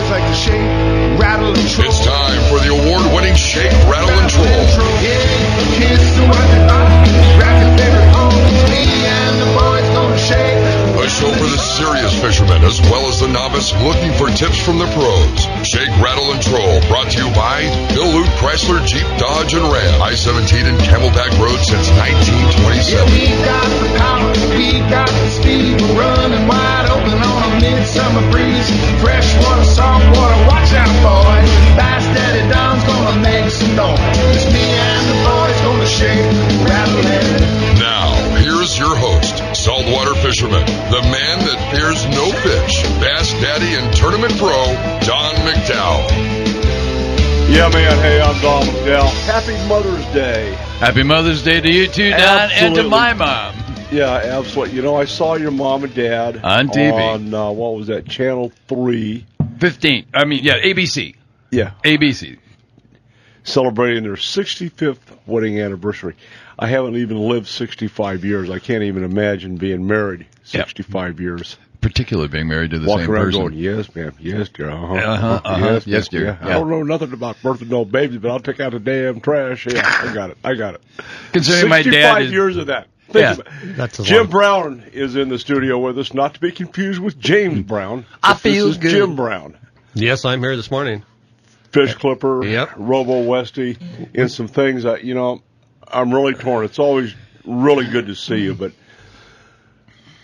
boys like to shake, rattle, and troll. It's time for the award-winning Shake, Rattle, and Troll. Yeah, here's to what they buy. Grab your favorite home. Me and the boys gonna shake. A show for the serious fishermen as well as the novice looking for tips from the pros. Shake, Rattle, and Troll, brought to you by Bill Luke Chrysler, Jeep, Dodge, and Ram. I-17 and Camelback Road since 1927. Yeah, we got the power, we got the speed. We're running wide open on a midsummer breeze. Fresh water, salt water, watch out, boys. Bass Daddy Don's gonna make some noise. It's me and the boys gonna shake, rattle, and... Now, here's your host, saltwater fisherman, the man that fears no fish, Bass Daddy and Tournament Pro, Don McDowell. Yeah, man. Hey, I'm Don McDowell. Happy Mother's Day. Happy Mother's Day to you too, Don, Absolutely. and to my mom. Yeah, absolutely. You know, I saw your mom and dad on TV. On, what was that, Channel 3? 15. ABC. Yeah. ABC. Celebrating their 65th wedding anniversary. I haven't even lived 65 years. I can't even imagine being married 65 years. Particularly being married to the Walking same around person. going, yes, ma'am, yes, dear, Yes, dear. Yeah. I don't know nothing about birth of no babies, but I'll take out the damn trash. Yeah, I got it. Considering my dad 65 years of that. Think about it. That's Jim Brown is in the studio with us, not to be confused with James Brown. I feel this is good. Jim Brown. Yes, I'm here this morning. Fish clipper, Yep. Robo Westy, and some things that, you know, I'm really torn. It's always really good to see you, but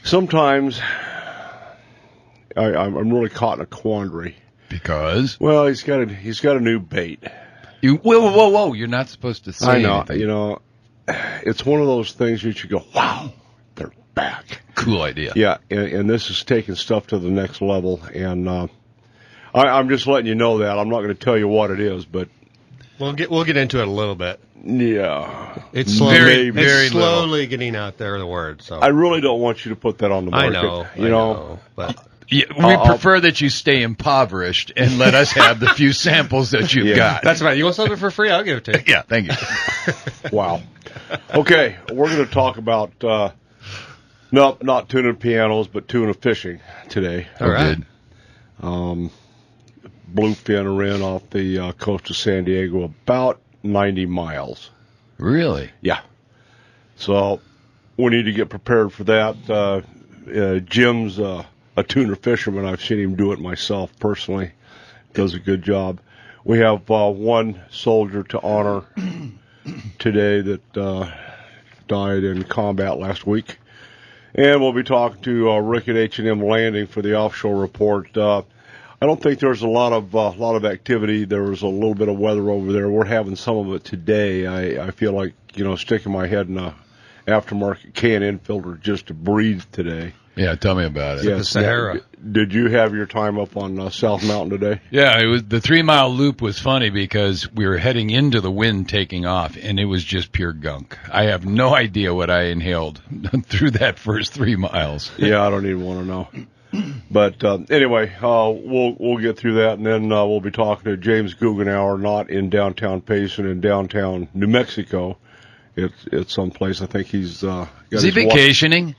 sometimes I'm really caught in a quandary. Because? Well, he's got a new bait. Whoa. You're not supposed to say I know. anything. You know, it's one of those things that you go, wow, they're back. Cool idea. Yeah, and this is taking stuff to the next level, and I'm just letting you know that. I'm not going to tell you what it is, but We'll get into it a little bit. yeah, It's slowly, very slowly getting out there, the word. So I really don't want you to put that on the market. I know, you know. but Yeah, we prefer that you stay impoverished and let us have the few samples that you've got. that's right. You want something for free? I'll give it to you. Yeah, thank you. Wow. Okay, we're going to talk about not tuna pianos, but tuna fishing today. All right. Good. Bluefin are in off the coast of San Diego, about 90 miles. Really? Yeah. So we need to get prepared for that. Jim's a tuna fisherman. I've seen him do it myself personally. Does a good job. We have one soldier to honor today that died in combat last week. And we'll be talking to Rick at H&M Landing for the offshore report. I don't think there's a lot of activity. There was a little bit of weather over there. We're having some of it today. I feel like, you know, sticking my head in a aftermarket can filter just to breathe today. Yeah, tell me about it. Yes. The Sahara. Did you have your time up on South Mountain today? Yeah, it was the 3-mile loop was funny because we were heading into the wind taking off, and it was just pure gunk. I have no idea what I inhaled through that first 3 miles. Yeah, I don't even want to know. But anyway, we'll get through that, and then we'll be talking to James Guggenauer, not in downtown Payson, in downtown New Mexico. It's someplace. I think he's got Is he vacationing?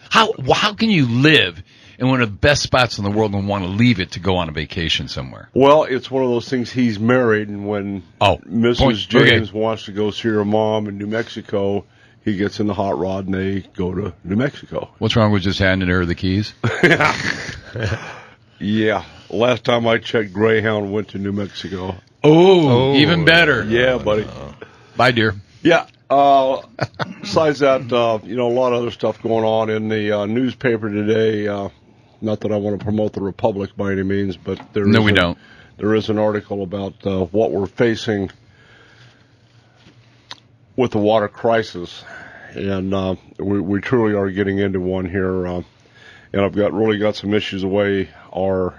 How can you live in one of the best spots in the world and want to leave it to go on a vacation somewhere? Well, it's one of those things. He's married, and when Mrs. James wants to go see her mom in New Mexico, he gets in the hot rod and they go to New Mexico. What's wrong with just handing her the keys? Yeah. Last time I checked, Greyhound went to New Mexico. Oh, even better. Yeah, buddy. Bye, dear. Yeah. Besides that, you know, a lot of other stuff going on in the newspaper today. Not that I want to promote the Republic by any means, but we don't. There is an article about what we're facing with the water crisis, and we truly are getting into one here. And I've really got some issues the way our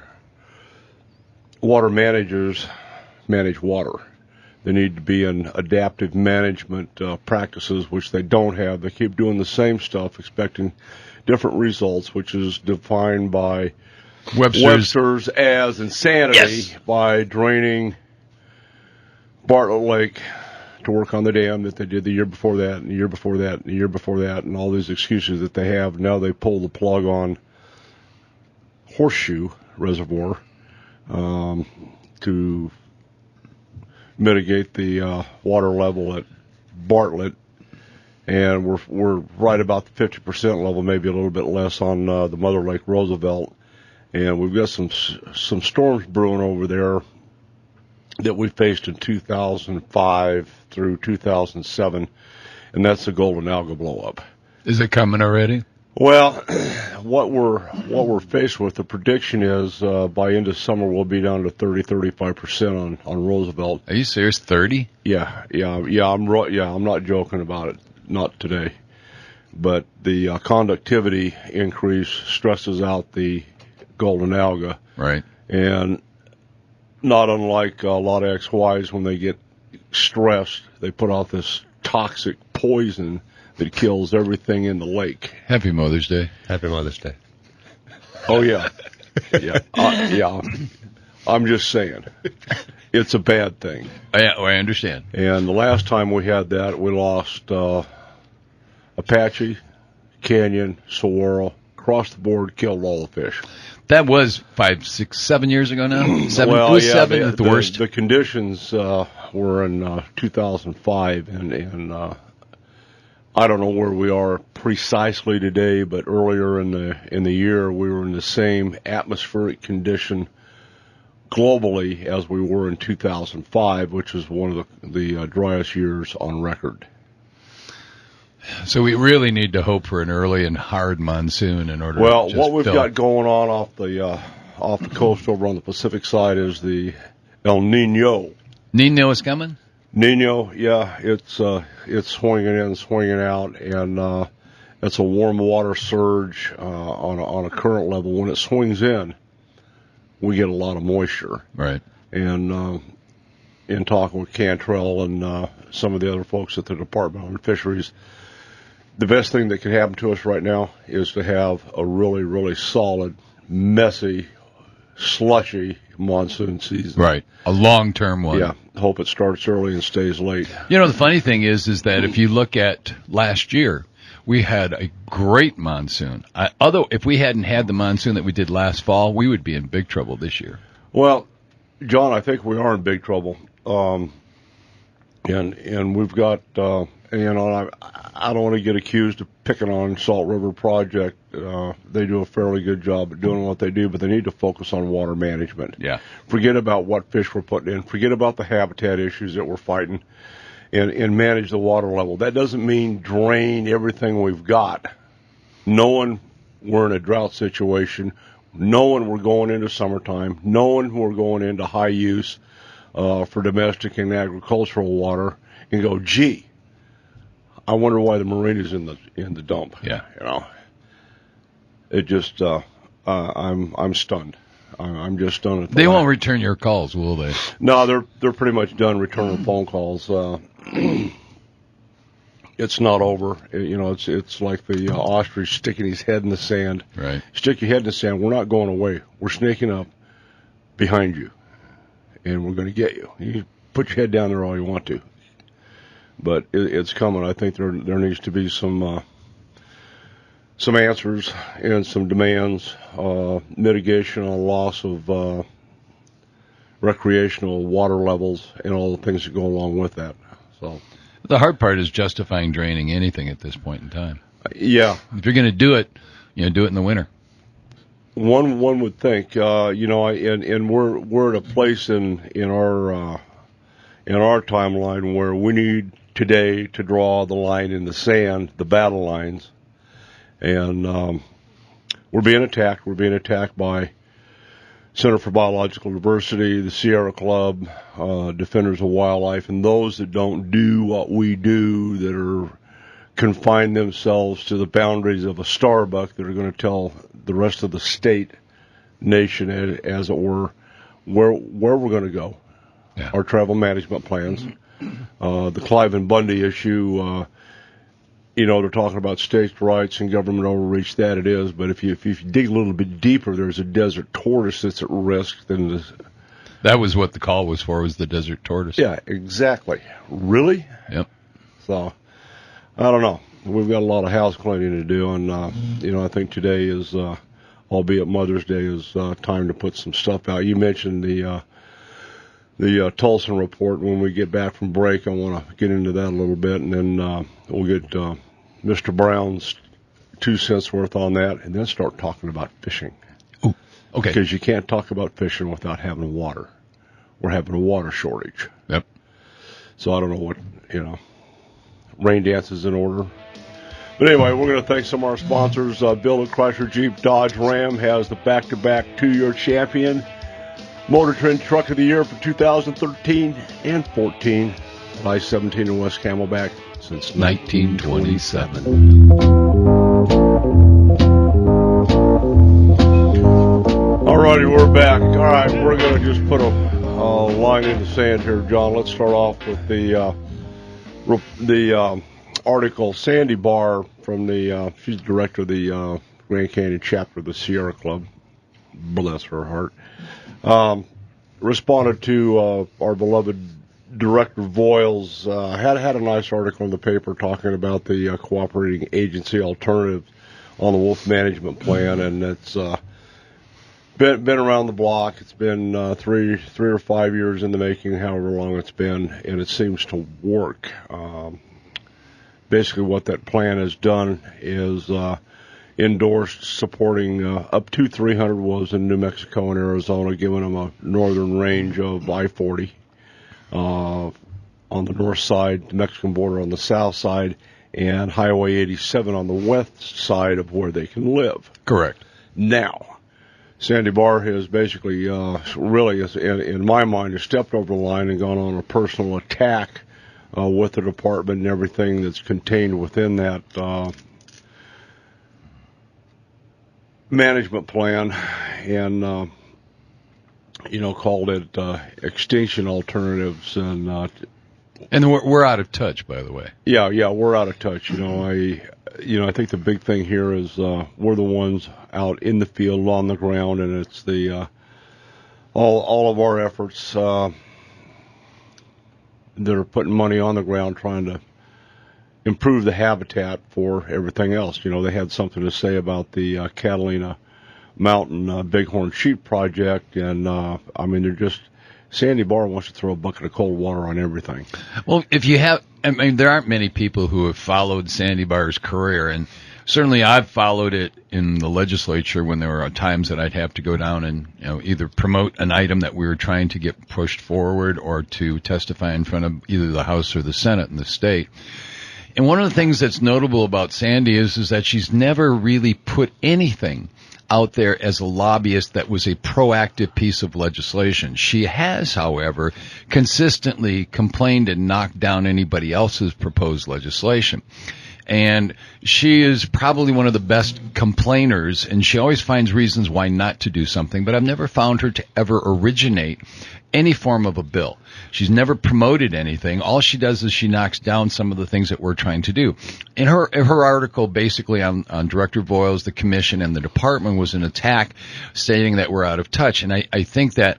water managers manage water. They need to be in adaptive management practices, which they don't have. They keep doing the same stuff, expecting different results, which is defined by Webster's as insanity by draining Bartlett Lake to work on the dam that they did the year before that, and the year before that, and the year before that, and all these excuses that they have. Now they pull the plug on Horseshoe Reservoir to mitigate the water level at Bartlett, and we're right about the 50% level, maybe a little bit less on the Mother Lake Roosevelt, and we've got some storms brewing over there that we faced in 2005 through 2007, and that's the golden alga blow up. Is it coming already? Well, what we're faced with, the prediction is by end of summer we'll be down to 35% on Roosevelt. Are you serious? 30? Yeah. I'm not joking about it. Not today, but the conductivity increase stresses out the golden alga. Right. And not unlike a lot of XYs, when they get stressed, they put out this toxic poison that kills everything in the lake. Happy Mother's Day. Happy Mother's Day. Oh, yeah. Yeah. I'm just saying. It's a bad thing. I understand. And the last time we had that, we lost Apache, Canyon, Saguaro, across the board, killed all the fish. That was 5, 6, 7 years ago now? Seven? Well, it was yeah, 7 at the worst? The conditions were in 2005, and I don't know where we are precisely today, but earlier in the year, we were in the same atmospheric condition globally as we were in 2005, which is one of the driest years on record. So we really need to hope for an early and hard monsoon in order Well, to what we've got going on off the coast over on the Pacific side is the El Nino. Nino is coming? Nino, yeah, it's swinging in, swinging out, and it's a warm water surge on a current level. When it swings in, we get a lot of moisture. Right. And in talking with Cantrell and some of the other folks at the Department of Fisheries, the best thing that can happen to us right now is to have a really, really solid, messy, slushy monsoon season. Right. A long-term one. Yeah. Hope it starts early and stays late. You know, the funny thing is that if you look at last year, we had a great monsoon. Although if we hadn't had the monsoon that we did last fall, we would be in big trouble this year. Well, John, I think we are in big trouble. And we've got, I don't want to get accused of picking on Salt River Project. They do a fairly good job at doing what they do, but they need to focus on water management. Yeah. Forget about what fish we're putting in. Forget about the habitat issues that we're fighting, and manage the water level. That doesn't mean drain everything we've got. Knowing we're in a drought situation, knowing we're going into summertime, knowing we're going into high use for domestic and agricultural water, and go, gee, I wonder why the marina's in the dump. Yeah. You know, it just I'm stunned. I'm just stunned. They won't return your calls, will they? No, they're pretty much done returning phone calls. It's not over. It's like the ostrich sticking his head in the sand. Right. Stick your head in the sand. We're not going away. We're snaking up behind you, and we're going to get you. You put your head down there all you want to, but it's coming. I think there needs to be some answers and some demands, mitigation on loss of recreational water levels and all the things that go along with that. So the hard part is justifying draining anything at this point in time. Yeah. If you're going to do it, do it in the winter. One would think, and we're at a place in our timeline where we need today to draw the line in the sand, the battle lines, and we're being attacked. We're being attacked by Center for Biological Diversity, the Sierra Club, Defenders of Wildlife, and those that don't do what we do, that are confine themselves to the boundaries of a Starbuck, that are going to tell the rest of the state, nation, as it were, where we're going to go. Yeah. Our travel management plans. The Clive and Bundy issue, they're talking about states' rights and government overreach. That it is, but if you dig a little bit deeper, there's a desert tortoise that's at risk. That was what the call was for, was the desert tortoise. Yeah, exactly. Really? Yep. So, I don't know. We've got a lot of house cleaning to do, and I think today is a albeit Mother's Day is time to put some stuff out. You mentioned the Tulsa report. When we get back from break, I want to get into that a little bit, and then we'll get Mr. Brown's 2 cents worth on that, and then start talking about fishing. Ooh, okay. Because you can't talk about fishing without having water. We're having a water shortage. Yep. So I don't know what, rain dance is in order. But anyway, we're going to thank some of our sponsors. Bill at Chrysler Jeep Dodge Ram has the back-to-back 2-year champion. Motor Trend Truck of the Year for 2013 and 14. I-17 in West Camelback since 1927. All righty, we're back. All right, we're going to just put a line in the sand here, John. Let's start off with the article. Sandy Barr from she's the director of the Grand Canyon chapter of the Sierra Club. Bless her heart. Responded to our beloved Director Voiles. Had a nice article in the paper talking about the cooperating agency alternative on the wolf management plan, and it's been around the block. It's been 3 or 5 years in the making, however long it's been, and it seems to work. Basically, what that plan has done is endorsed supporting up to 300 wolves in New Mexico and Arizona, giving them a northern range of I-40 on the north side, the Mexican border on the south side, and Highway 87 on the west side of where they can live. Correct. Now, Sandy Barr has basically really, in my mind, has stepped over the line and gone on a personal attack with the department and everything that's contained within that management plan, and called it extinction alternatives, and we're out of touch, by the way. Yeah, we're out of touch. I think the big thing here is we're the ones out in the field on the ground, and it's the all of our efforts that are putting money on the ground trying to improve the habitat for everything else. They had something to say about the Catalina Mountain Bighorn Sheep Project, and they're just, Sandy Barr wants to throw a bucket of cold water on everything. Well, there aren't many people who have followed Sandy Barr's career, and certainly I've followed it in the legislature when there were times that I'd have to go down and either promote an item that we were trying to get pushed forward or to testify in front of either the House or the Senate in the state. And one of the things that's notable about Sandy is that she's never really put anything out there as a lobbyist that was a proactive piece of legislation. She has, however, consistently complained and knocked down anybody else's proposed legislation. And she is probably one of the best complainers, and she always finds reasons why not to do something, but I've never found her to ever originate any form of a bill. She's never promoted anything. All she does is she knocks down some of the things that we're trying to do. In her article, basically on Director Voiles, the commission, and the department was an attack stating that we're out of touch. And I think that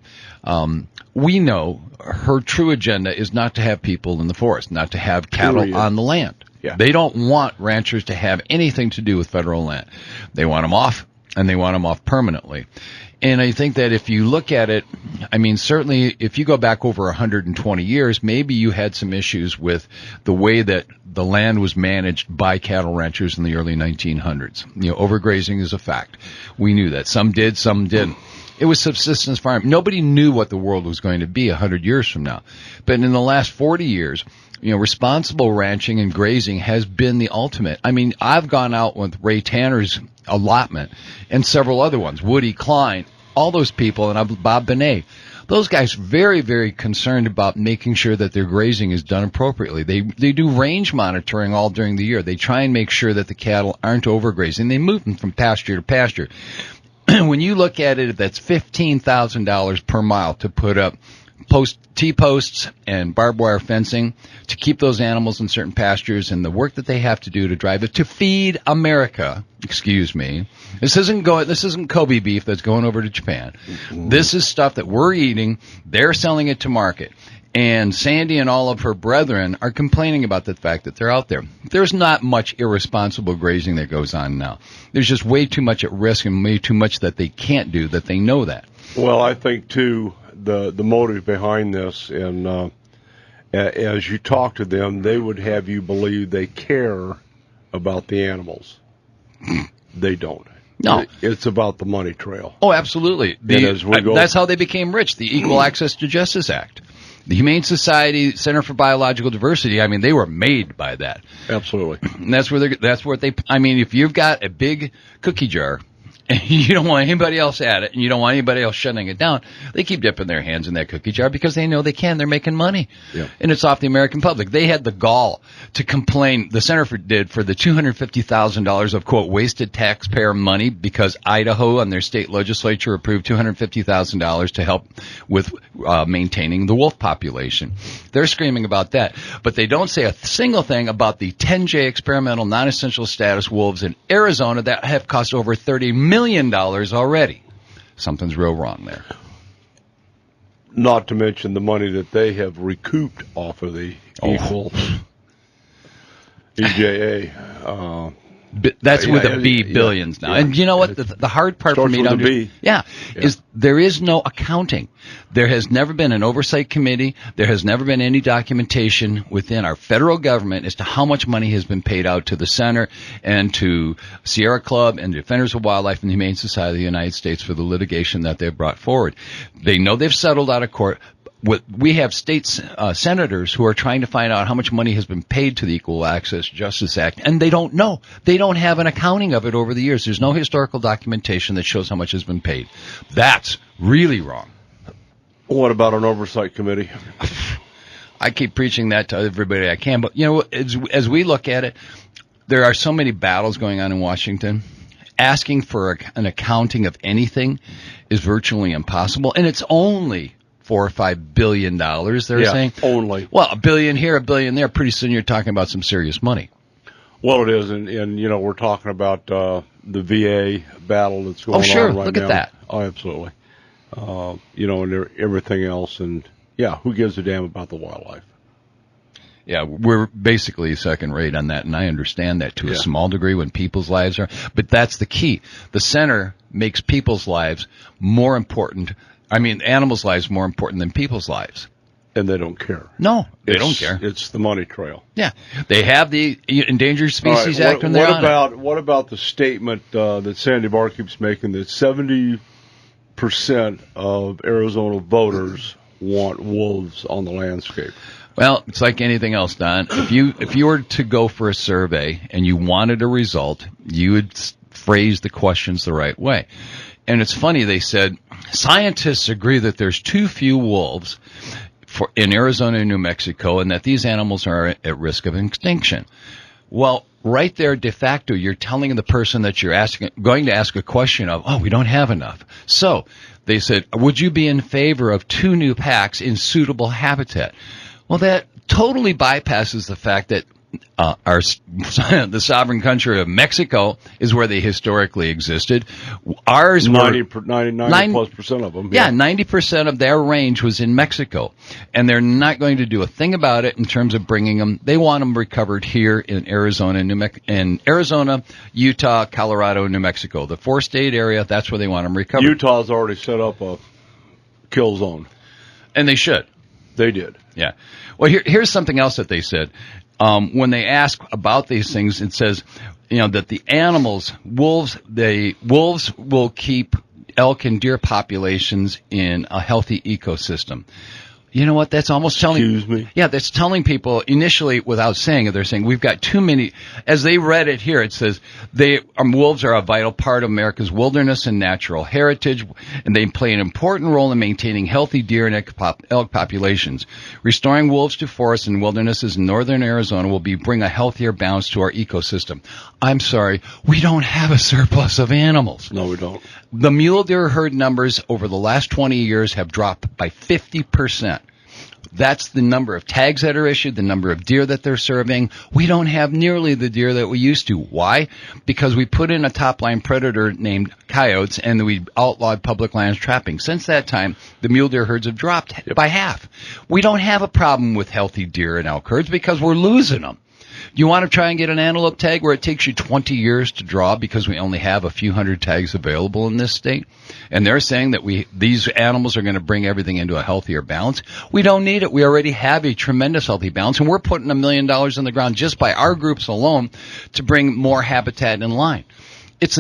we know her true agenda is not to have people in the forest, not to have cattle on the land. Yeah. They don't want ranchers to have anything to do with federal land. They want them off, and they want them off permanently. And I think that if you look at it, certainly if you go back over 120 years, maybe you had some issues with the way that the land was managed by cattle ranchers in the early 1900s. Overgrazing is a fact. We knew that. Some did, some didn't. It was subsistence farming. Nobody knew what the world was going to be 100 years from now. But in the last 40 years, responsible ranching and grazing has been the ultimate. I've gone out with Ray Tanner's allotment and several other ones, Woody Klein, all those people, and Bob Benet. Those guys are very, very concerned about making sure that their grazing is done appropriately. They do range monitoring all during the year. They try and make sure that the cattle aren't overgrazing. They move them from pasture to pasture. When you look at it, that's $15,000 per mile to put up T-posts and barbed wire fencing to keep those animals in certain pastures, and the work that they have to do to drive it to feed America. Excuse me. This isn't Kobe beef that's going over to Japan. This is stuff that we're eating. They're selling it to market. And Sandy and all of her brethren are complaining about the fact that they're out there. There's not much irresponsible grazing that goes on now. There's just way too much at risk and way too much that they can't do, that they know that. Well, I think, too, the motive behind this, and as you talk to them, they would have you believe they care about the animals. They don't. No. It's about the money trail. Oh, absolutely. That's how they became rich, the Equal Access to Justice Act. The Humane Society Center for Biological Diversity, I mean, they were made by that. Absolutely. And that's where I mean, if you've got a big cookie jar and you don't want anybody else at it and you don't want anybody else shutting it down, they keep dipping their hands in that cookie jar because they know they can. They're making money. Yeah. And it's off the American public. They had the gall to complain, the center did, for the $250,000 of, quote, wasted taxpayer money because Idaho and their state legislature approved $250,000 to help with maintaining the wolf population. They're screaming about that. But they don't say a single thing about the 10J experimental non-essential status wolves in Arizona that have cost over $30 million already. Something's real wrong there. Not to mention the money that they have recouped off of the equal EJA. That's with a B, billions now. And you know what? The hard part for me to understand, is there is no accounting. There has never been an oversight committee. There has never been any documentation within our federal government as to how much money has been paid out to the center and to Sierra Club and Defenders of Wildlife and the Humane Society of the United States for the litigation that they've brought forward. They know they've settled out of court. We have state senators who are trying to find out how much money has been paid to the Equal Access Justice Act, and they don't know. They don't have an accounting of it over the years. There's no historical documentation that shows how much has been paid. That's really wrong. What about an oversight committee? I keep preaching that to everybody I can, but, you know, as we look at it, there are so many battles going on in Washington. Asking for an accounting of anything is virtually impossible, and it's only $4 or $5 billion, they're saying. Only. Well, $1 billion here, $1 billion there. Pretty soon you're talking about some serious money. Well, it is, and you know, we're talking about the VA battle that's going on right now. Look at that. Oh, absolutely. You know, and everything else, and yeah, who gives a damn about the wildlife? Yeah, we're basically second rate on that, and I understand that to a small degree when people's lives are. But that's the key. The center makes people's lives more important. I mean, animals' lives more important than people's lives. And they don't care. No, they don't care. It's the money trail. Yeah, they have the Endangered Species Act when they're on it. What about the statement that Sandy Barr keeps making that 70% of Arizona voters want wolves on the landscape? Well, it's like anything else, Don. If you were to go for a survey and you wanted a result, you would phrase the questions the right way. And it's funny, they said, scientists agree that there's too few wolves in Arizona and New Mexico and that these animals are at risk of extinction. Well, right there, de facto, you're telling the person that you're going to ask a question of, we don't have enough. So they said, would you be in favor of 2 new packs in suitable habitat? Well, that totally bypasses the fact that the sovereign country of Mexico is where they historically existed. Ours were 90% of them. Yeah, 90% of their range was in Mexico, and they're not going to do a thing about it in terms of bringing them. They want them recovered here in Arizona, Arizona, Utah, Colorado, and New Mexico. The 4-state area, that's where they want them recovered. Utah's already set up a kill zone, and they should. They did. Yeah. Well, here's something else that they said. When they ask about these things, it says, that the wolves will keep elk and deer populations in a healthy ecosystem. You know what? That's almost telling. Excuse me. Yeah, that's telling people initially without saying it. They're saying we've got too many. As they read it here, it says wolves are a vital part of America's wilderness and natural heritage, and they play an important role in maintaining healthy deer and elk populations. Restoring wolves to forests and wildernesses in northern Arizona will bring a healthier balance to our ecosystem. I'm sorry, we don't have a surplus of animals. No, we don't. The mule deer herd numbers over the last 20 years have dropped by 50%. That's the number of tags that are issued, the number of deer that they're serving. We don't have nearly the deer that we used to. Why? Because we put in a top-line predator named coyotes, and we outlawed public lands trapping. Since that time, the mule deer herds have dropped by half. We don't have a problem with healthy deer and elk herds because we're losing them. You want to try and get an antelope tag where it takes you 20 years to draw because we only have a few hundred tags available in this state? And they're saying that these animals are going to bring everything into a healthier balance. We don't need it. We already have a tremendous healthy balance, and we're putting $1 million in the ground just by our groups alone to bring more habitat in line. It's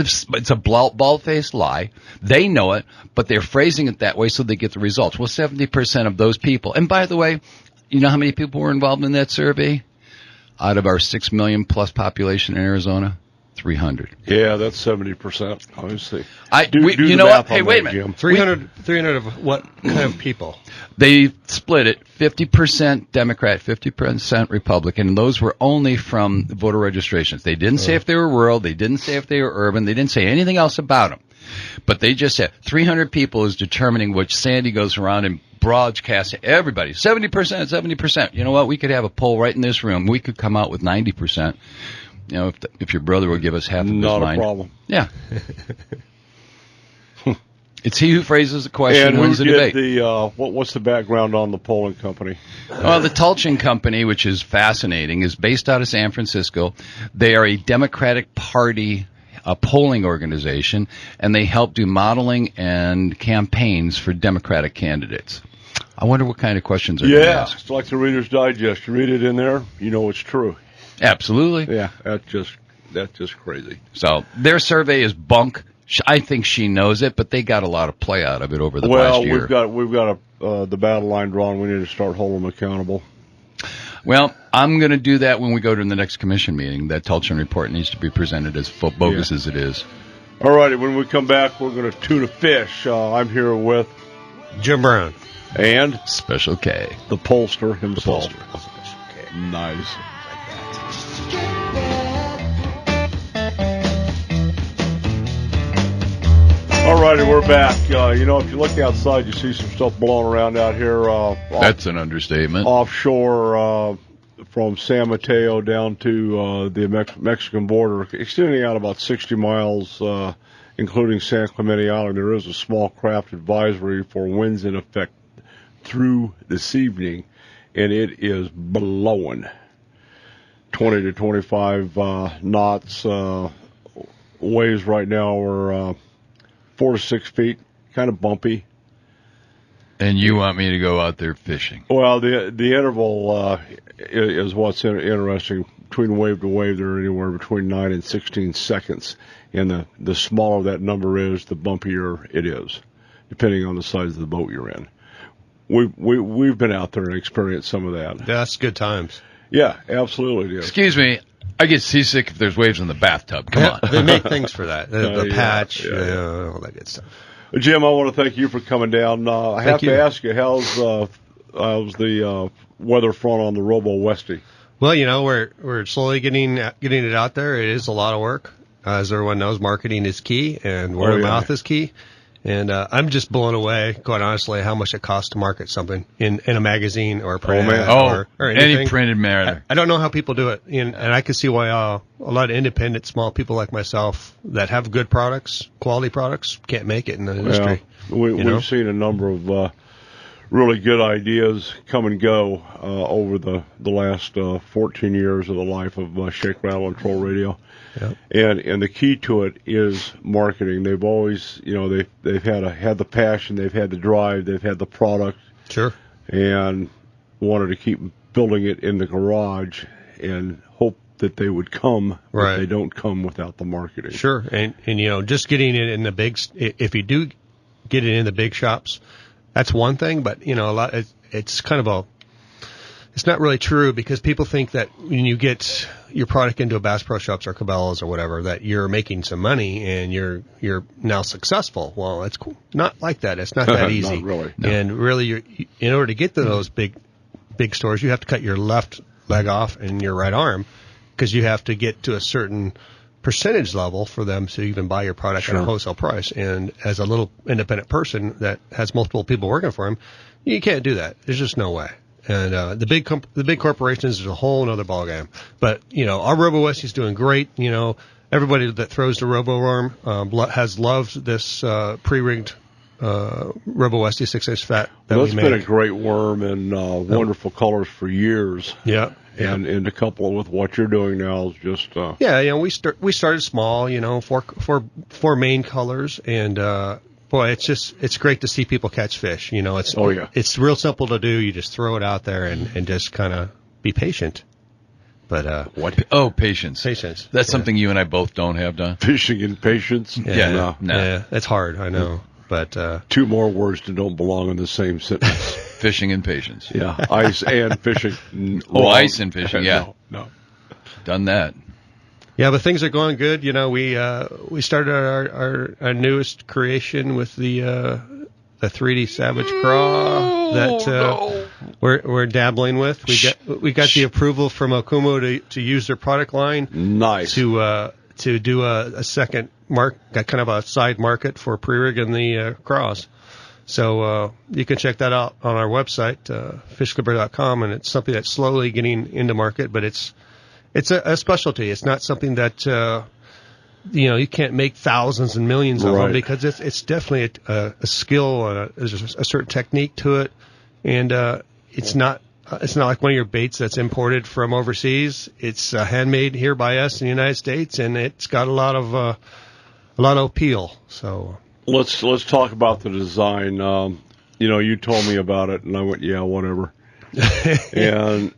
a bald-faced lie. They know it, but they're phrasing it that way so they get the results. Well, 70% of those people, and by the way, you know how many people were involved in that survey? Out of our 6 million plus population in Arizona, 300. Yeah, that's 70%. Obviously, you know what? Hey, wait a minute. 300 of what kind of people? They split it 50% Democrat, 50% Republican, and those were only from voter registrations. They didn't say if they were rural. They didn't say if they were urban. They didn't say anything else about them. But they just said 300 people is determining which Sandy goes around and broadcast everybody. 70%. You know what? We could have a poll right in this room. We could come out with 90%. You know, if your brother would give us half of his mind. Not a problem. Yeah. It's he who phrases the question wins the debate. What's the background on the polling company? Well, the Tulchin Company, which is fascinating, is based out of San Francisco. They are a Democratic Party polling organization, and they help do modeling and campaigns for Democratic candidates. I wonder what kind of questions are going to ask. It's like the Reader's Digest. You read it in there, you know it's true. Absolutely. Yeah, that's just crazy. So their survey is bunk. I think she knows it, but they got a lot of play out of it over the past year. We've got the battle line drawn. We need to start holding them accountable. Well, I'm going to do that when we go to the next commission meeting. That Tulchin report needs to be presented as bogus as it is. All righty, when we come back, we're going to tune a fish. I'm here with Jim Brown. And Special K. The pollster himself. Nice. All righty, we're back. If you look outside, you see some stuff blowing around out here. That's an understatement. Offshore from San Mateo down to the Mexican border, extending out about 60 miles, including San Clemente Island. There is a small craft advisory for winds in effect through this evening, and it is blowing 20 to 25 knots. Waves right now are 4 to 6 feet, kind of bumpy. And you want me to go out there fishing? Well, the interval is what's interesting. Between wave to wave, they're anywhere between 9 and 16 seconds. And the smaller that number is, the bumpier it is, depending on the size of the boat you're in. We've been out there and experienced some of that. That's good times. Yeah, absolutely. Excuse me. I get seasick if there's waves in the bathtub. Come on. They make things for that. The patch, all that good stuff. Jim, I want to thank you for coming down. I have to ask you, how's the weather front on the Robo Westie? Well, we're slowly getting it out there. It is a lot of work. As everyone knows, marketing is key, and word of mouth is key. And I'm just blown away, quite honestly, how much it costs to market something in a magazine or a print or anything. Any printed matter. I don't know how people do it, and I can see why a lot of independent, small people like myself that have good products, quality products, can't make it in the industry. We've seen a number of really good ideas come and go over the last 14 years of the life of Shake, Rattle, and Troll Radio. Yep. And the key to it is marketing. They've always, they've had the passion, they've had the drive, they've had the product. Sure. And wanted to keep building it in the garage and hope that they would come, but they don't come without the marketing. Sure. And just getting it in the big, if you do get it in the big shops, that's one thing, but a lot, it's kind of it's not really true because people think that when you get your product into a Bass Pro Shops or Cabela's or whatever, that you're making some money and you're now successful. Well, it's not like that. It's not that easy. Not really. No. And really, in order to get to those big stores, you have to cut your left leg off and your right arm because you have to get to a certain percentage level for them to even buy your product at a wholesale price. And as a little independent person that has multiple people working for him, You can't do that. There's just no way. And the big corporations is a whole other ballgame. But our Robo-Westie is doing great. Everybody that throws the Robo-Worm has loved this pre-rigged Robo-Westie 6-inch fat that we made. That's been a great worm and wonderful colors for years. Yeah. And to couple with what you're doing now is just we started small, four main colors, and boy, it's great to see people catch fish. It's real simple to do. You just throw it out there and just kind of be patient. But what? Oh, patience. Patience. That's something you and I both don't have, Don. Fishing and patience. No. Yeah, it's hard. I know. But two more words that don't belong in the same sentence. Fishing and patience. Yeah, ice and fishing. Ice and fishing. Yeah, no. Done that. Yeah, but things are going good. We started our newest creation with the 3D Savage Craw that we're dabbling with. We got the approval from Okumo to use their product line. Nice. To do a second kind of a side market for pre-rigging the craws. So you can check that out on our website, fishclipper.com, and it's something that's slowly getting into market, but it's a specialty. It's not something that you can't make thousands and millions of them, because it's definitely a skill. There's a certain technique to it, and it's not like one of your baits that's imported from overseas. It's handmade here by us in the United States, and it's got a lot of appeal. So let's talk about the design. You told me about it, and I went, yeah, whatever, and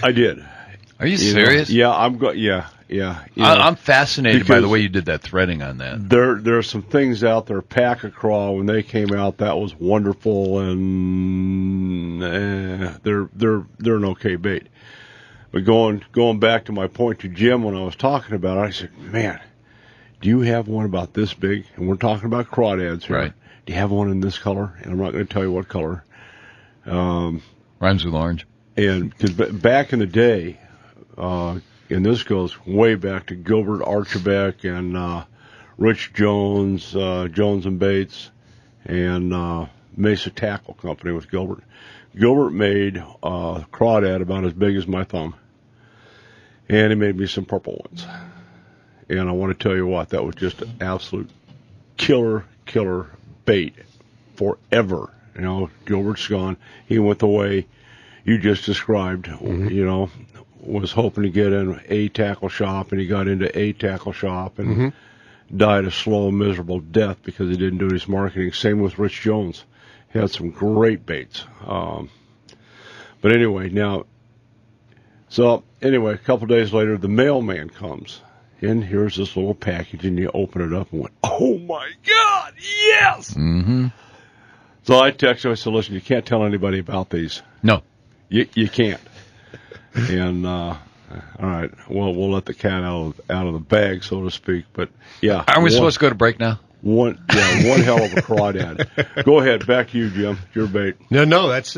I did. Are you serious? Yeah, I'm fascinated by the way you did that threading on that. There are some things out there. Pack-a-craw, when they came out, that was wonderful, and they're an okay bait. But going back to my point to Jim when I was talking about it, I said, man, do you have one about this big? And we're talking about crawdads here. Right. Do you have one in this color? And I'm not going to tell you what color. Rhymes with orange. And because back in the day, and this goes way back to Gilbert Archerbeck and Rich Jones, Jones and Bates, and Mesa Tackle Company with Gilbert. Gilbert made a crawdad about as big as my thumb, and he made me some purple ones. And I want to tell you what, that was just an absolute killer bait forever. Gilbert's gone. He went the way you just described, was hoping to get in a tackle shop, and he got into a tackle shop and died a slow, miserable death because he didn't do his marketing. Same with Rich Jones. He had some great baits. But anyway, a couple days later, the mailman comes, and here's this little package, and you open it up and went, oh my God, yes! Mm-hmm. So I texted him, I said, listen, you can't tell anybody about these. No. You can't. And all right, well, we'll let the cat out of the bag, so to speak. But yeah, aren't we supposed to go to break now? One hell of a crawdad. Go ahead, back to you, Jim. Your bait. No, that's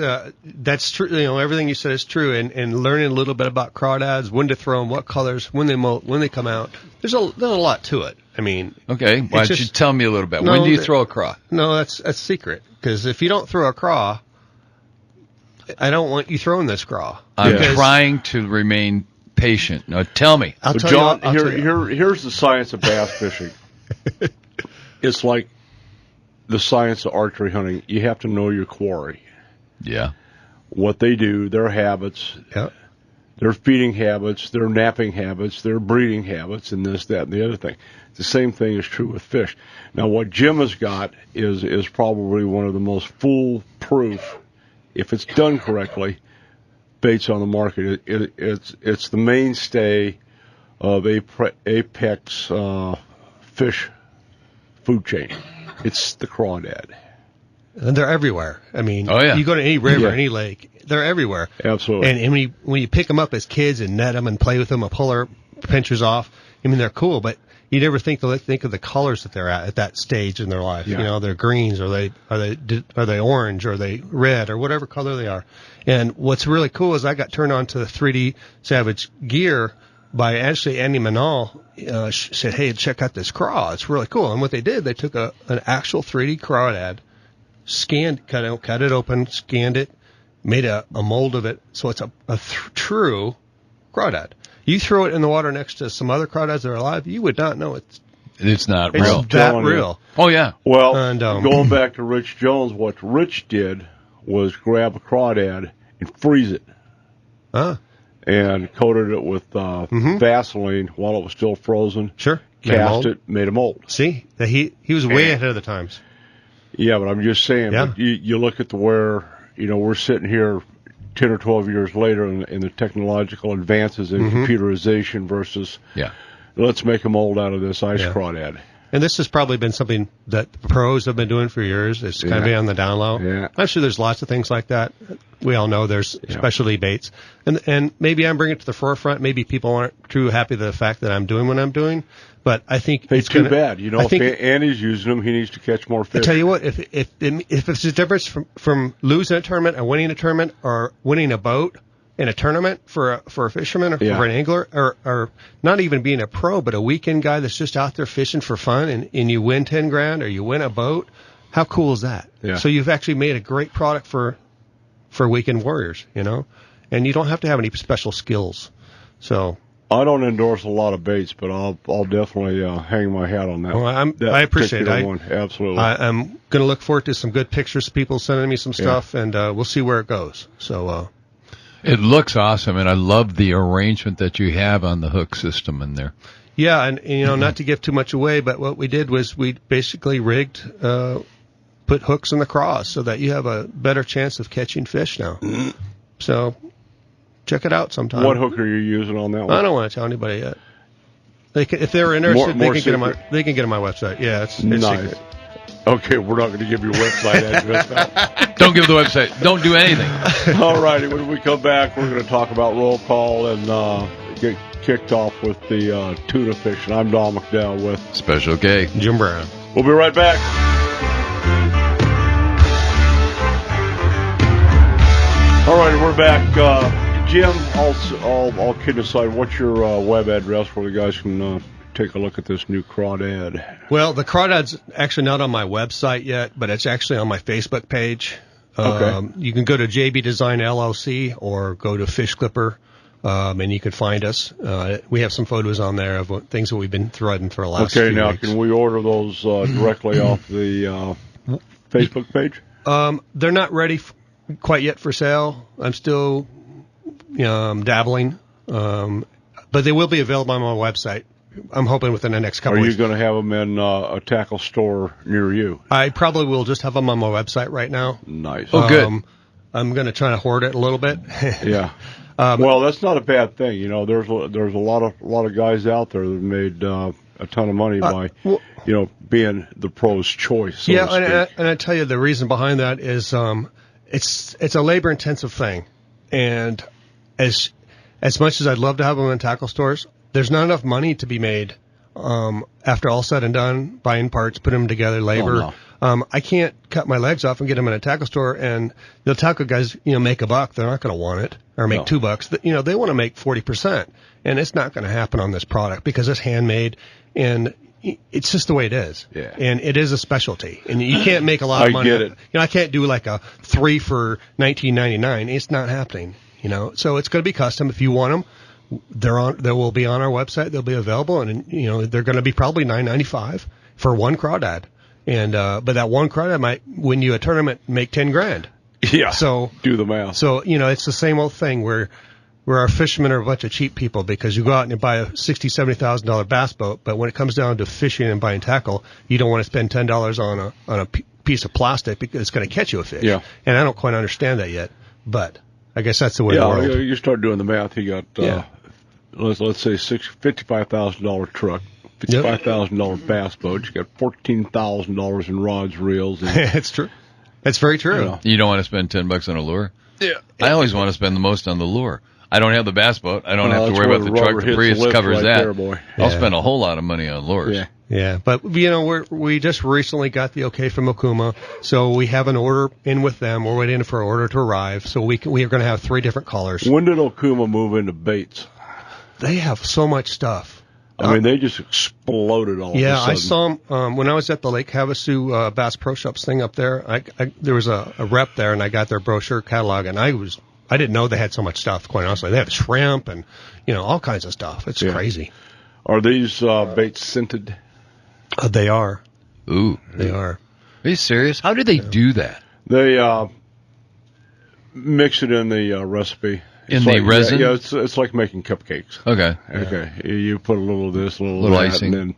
true. Everything you said is true. And learning a little bit about crawdads, when to throw them, what colors, when they molt, when they come out. There's a lot to it. I mean, okay. Why don't you tell me a little bit? When do you throw a craw? No, that's secret. Because if you don't throw a craw, I don't want you throwing this craw. I'm trying to remain patient. Now, tell me. John, here's the science of bass fishing. It's like the science of archery hunting. You have to know your quarry. Yeah. What they do, their habits, their feeding habits, their napping habits, their breeding habits, and this, that, and the other thing. The same thing is true with fish. Now, what Jim has got is probably one of the most foolproof, if it's done correctly, baits on the market. It's the mainstay of Apex fish food chain. It's the crawdad. And they're everywhere. I mean, you go to any river, any lake, they're everywhere. Absolutely. And when you pick them up as kids and net them and play with them and pull their pinchers off, I mean, they're cool, but you never think of the colors that they're at that stage in their life. Yeah. They're greens, or are they orange, or are they red, or whatever color they are. And what's really cool is I got turned on to the 3D Savage gear by actually Andy Manal. Said, hey, check out this craw. It's really cool. And what they did, they took an actual 3D crawdad, cut it open, scanned it, made a mold of it, so it's a true crawdad. You throw it in the water next to some other crawdads that are alive, you would not know It's not real. It's that real. Oh, yeah. Well, And, going back to Rich Jones, what Rich did was grab a crawdad and freeze it. And coated it with Vaseline while it was still frozen. Sure. Cast it, made a mold. See, he was way ahead of the times. Yeah, but I'm just saying, Yeah. but you look at where, we're sitting here 10 or 12 years later in the technological advances in computerization versus, let's make a mold out of this ice crawdad. And this has probably been something that the pros have been doing for years. It's kind of been on the down low. Yeah. I'm sure there's lots of things like that. We all know there's specialty baits. And maybe I'm bringing it to the forefront. Maybe people aren't too happy with the fact that I'm doing what I'm doing. But I think it's too bad. If Andy's using them, he needs to catch more fish. I tell you what, if it's a difference from losing a tournament and winning a tournament, or winning a boat in a tournament for a fisherman or for an angler, or not even being a pro, but a weekend guy that's just out there fishing for fun, and you win 10 grand or you win a boat, how cool is that? Yeah. So you've actually made a great product for weekend warriors, and you don't have to have any special skills. So I don't endorse a lot of baits, but I'll definitely hang my hat on that. Well, that I appreciate it. one. Absolutely. I'm going to look forward to some good pictures, people sending me some stuff, and we'll see where it goes. So it looks awesome, and I love the arrangement that you have on the hook system in there. yeah, and not to give too much away, but what we did was we basically rigged, put hooks in the craws so that you have a better chance of catching fish now. So check it out sometime. What hook are you using on that one? I don't want to tell anybody yet. If they're interested, they can get on my website. Yeah, it's nice. secret. Okay, we're not going to give your website address. Don't give the website. Don't do anything. All righty, when we come back, we're going to talk about roll call and get kicked off with the tuna fishing. I'm Don McDowell with Special K. Jim Brown. We'll be right back. All right, we're back. Jim, all kidding aside, what's your web address where the guys can take a look at this new crawdad? Well, the crawdad's actually not on my website yet, but it's actually on my Facebook page. Okay. You can go to JB Design LLC or go to Fish Clipper, and you can find us. We have some photos on there of things that we've been threading for the last few now, weeks. can we order those directly off the Facebook page? They're not ready quite yet for sale. I'm still dabbling, but they will be available on my website. I'm hoping within the next couple Are weeks. you going to have them in a tackle store near you? I probably will just have them on my website right now. Nice. Oh, good. I'm going to try to hoard it a little bit. Yeah. Well, that's not a bad thing. There's a lot of guys out there that made a ton of money by being the pro's choice. So to speak. And I tell you the reason behind that is it's a labor intensive thing, and as much as I'd love to have them in tackle stores, there's not enough money to be made after all said and done, buying parts, putting them together, labor. Oh, no. I can't cut my legs off and get them in a tackle store, and the tackle guys, make $1. They're not going to want it, or make $2. They want to make 40%, and it's not going to happen on this product because it's handmade, and it's just the way it is. Yeah. And it is a specialty, and you can't make a lot of money. I get it. I can't do like a 3 for $19.99. It's not happening. So it's going to be custom. If you want them, they will be on our website. They'll be available, and they're going to be probably $9.95 for one crawdad. And but that one crawdad might win you a tournament, and make 10 grand. Yeah. So do the math. So it's the same old thing where our fishermen are a bunch of cheap people, because you go out and you buy a $60,000-$70,000 bass boat, but when it comes down to fishing and buying tackle, you don't want to spend $10 on a piece of plastic because it's going to catch you a fish. Yeah. And I don't quite understand that yet, but I guess that's the way the world. Yeah, you start doing the math. You got let's say $55,000 truck, $55,000 bass boat. You got $14,000 in rods, reels. And, It's true. That's very true. You don't want to spend $10 on a lure? Yeah. I always want to spend the most on the lure. I don't have the bass boat. I don't have to worry about the truck. The Prius covers right that. there, boy. I'll spend a whole lot of money on lures. Yeah. Yeah, but we just recently got the okay from Okuma, so we have an order in with them. We're waiting for an order to arrive, so we are going to have 3 different colors. When did Okuma move into baits? They have so much stuff. I mean, they just exploded all of a sudden. Yeah, I saw them when I was at the Lake Havasu Bass Pro Shops thing up there. There was a rep there, and I got their brochure catalog, and I didn't know they had so much stuff, quite honestly. They have shrimp and, all kinds of stuff. It's crazy. Are these baits scented? They are. Ooh. They are. Are you serious? How do they do that? They mix it in the recipe. In the resin? Yeah, it's like making cupcakes. Okay. Okay. You put a little of this, a little Little of that, icing. and then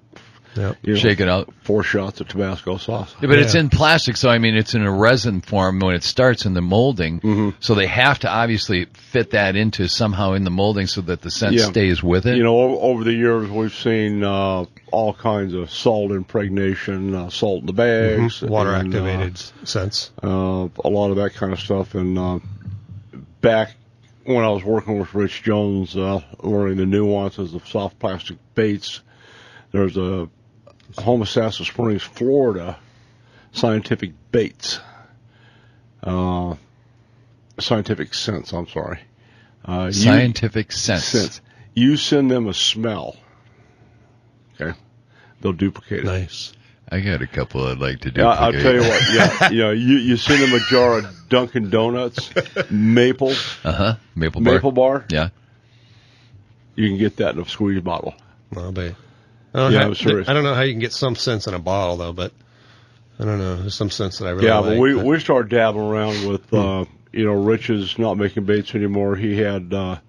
Shake it out. 4 shots of Tabasco sauce. Yeah, but it's in plastic, so I mean, it's in a resin form when it starts in the molding. Mm-hmm. So they have to obviously fit that into somehow in the molding so that the scent stays with it. Over the years, we've seen all kinds of salt impregnation, salt in the bags, Water and, activated scents. a lot of that kind of stuff. And back when I was working with Rich Jones, learning the nuances of soft plastic baits, there's a Homosassa Springs, Florida, Scientific Baits. Scientific Scents, I'm sorry. Scientific Scents. You send them a smell. Okay? They'll duplicate it. Nice. I got a couple I'd like to do. I'll tell you what. You send them a jar of Dunkin' Donuts, maple bar. Yeah. You can get that in a squeeze bottle. Well, I'm serious. I don't know how you can get some sense in a bottle, though, but I don't know. There's some sense that I really like. But we started dabbling around with, Rich is not making baits anymore. He had a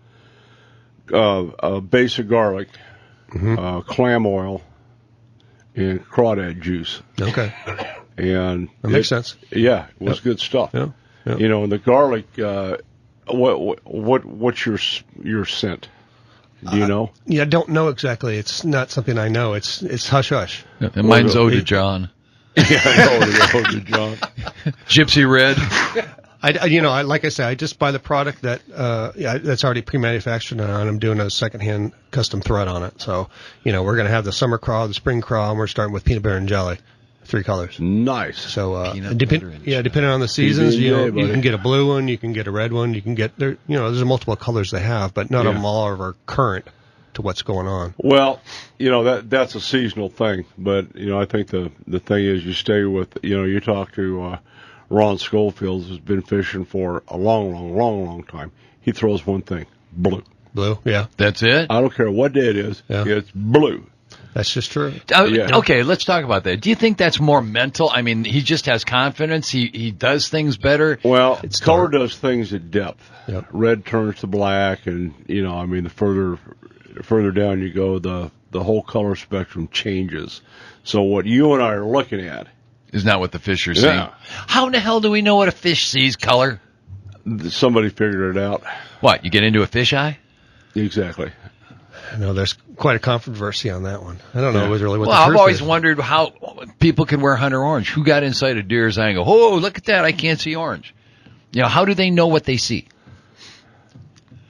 base of garlic, clam oil, and crawdad juice. Okay. And that makes sense. Yeah, it was good stuff. Yeah. And the garlic, what's your scent? Do you know? Yeah, I don't know exactly. It's not something I know. It's hush hush. And mine's Ode to John. Yeah, I know Ode to John. Gypsy Red. I like I said, I just buy the product that's already pre-manufactured, and I'm doing a secondhand custom thread on it. So, we're going to have the summer craw, the spring craw, and we're starting with peanut butter and jelly, 3 colors. Nice. So, depending on the seasons, you can get a blue one, you can get a red one, you can get there's multiple colors they have, but none of them all are current to what's going on. Well, that's a seasonal thing, but I think the thing is you stay with you talk to Ron Schofield, who's been fishing for a long time. He throws one thing: blue. Blue, yeah. That's it? I don't care what day it is. Yeah. It's blue. That's just true. Okay, let's talk about that. Do you think that's more mental? I mean, he just has confidence. He does things better. Well, color does things at depth. Yep. Red turns to black, and the further down you go, the whole color spectrum changes. So what you and I are looking at is not what the fish are seeing. Yeah. How in the hell do we know what a fish sees color? Somebody figured it out. What, you get into a fish eye? Exactly. No, there's quite a controversy on that one. I don't know really what the I've truth always is. wondered how people can wear hunter orange. Who got inside a deer's eye and go, oh, look at that, I can't see orange. How do they know what they see?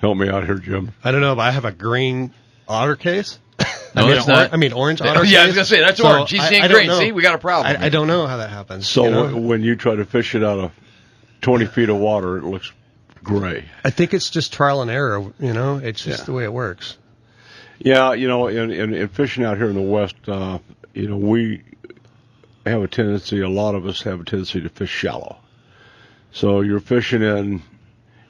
Help me out here, Jim. I don't know, but I have a green otter case. No, it's not. Orange otter case. Yeah, I was going to say, that's orange. He's seeing green. See, we got a problem. I don't know how that happens. So when you try to fish it out of 20 feet of water, it looks gray. I think it's just trial and error, It's just the way it works. Yeah, in fishing out here in the West, we have a tendency, a lot of us have a tendency to fish shallow. So you're fishing in,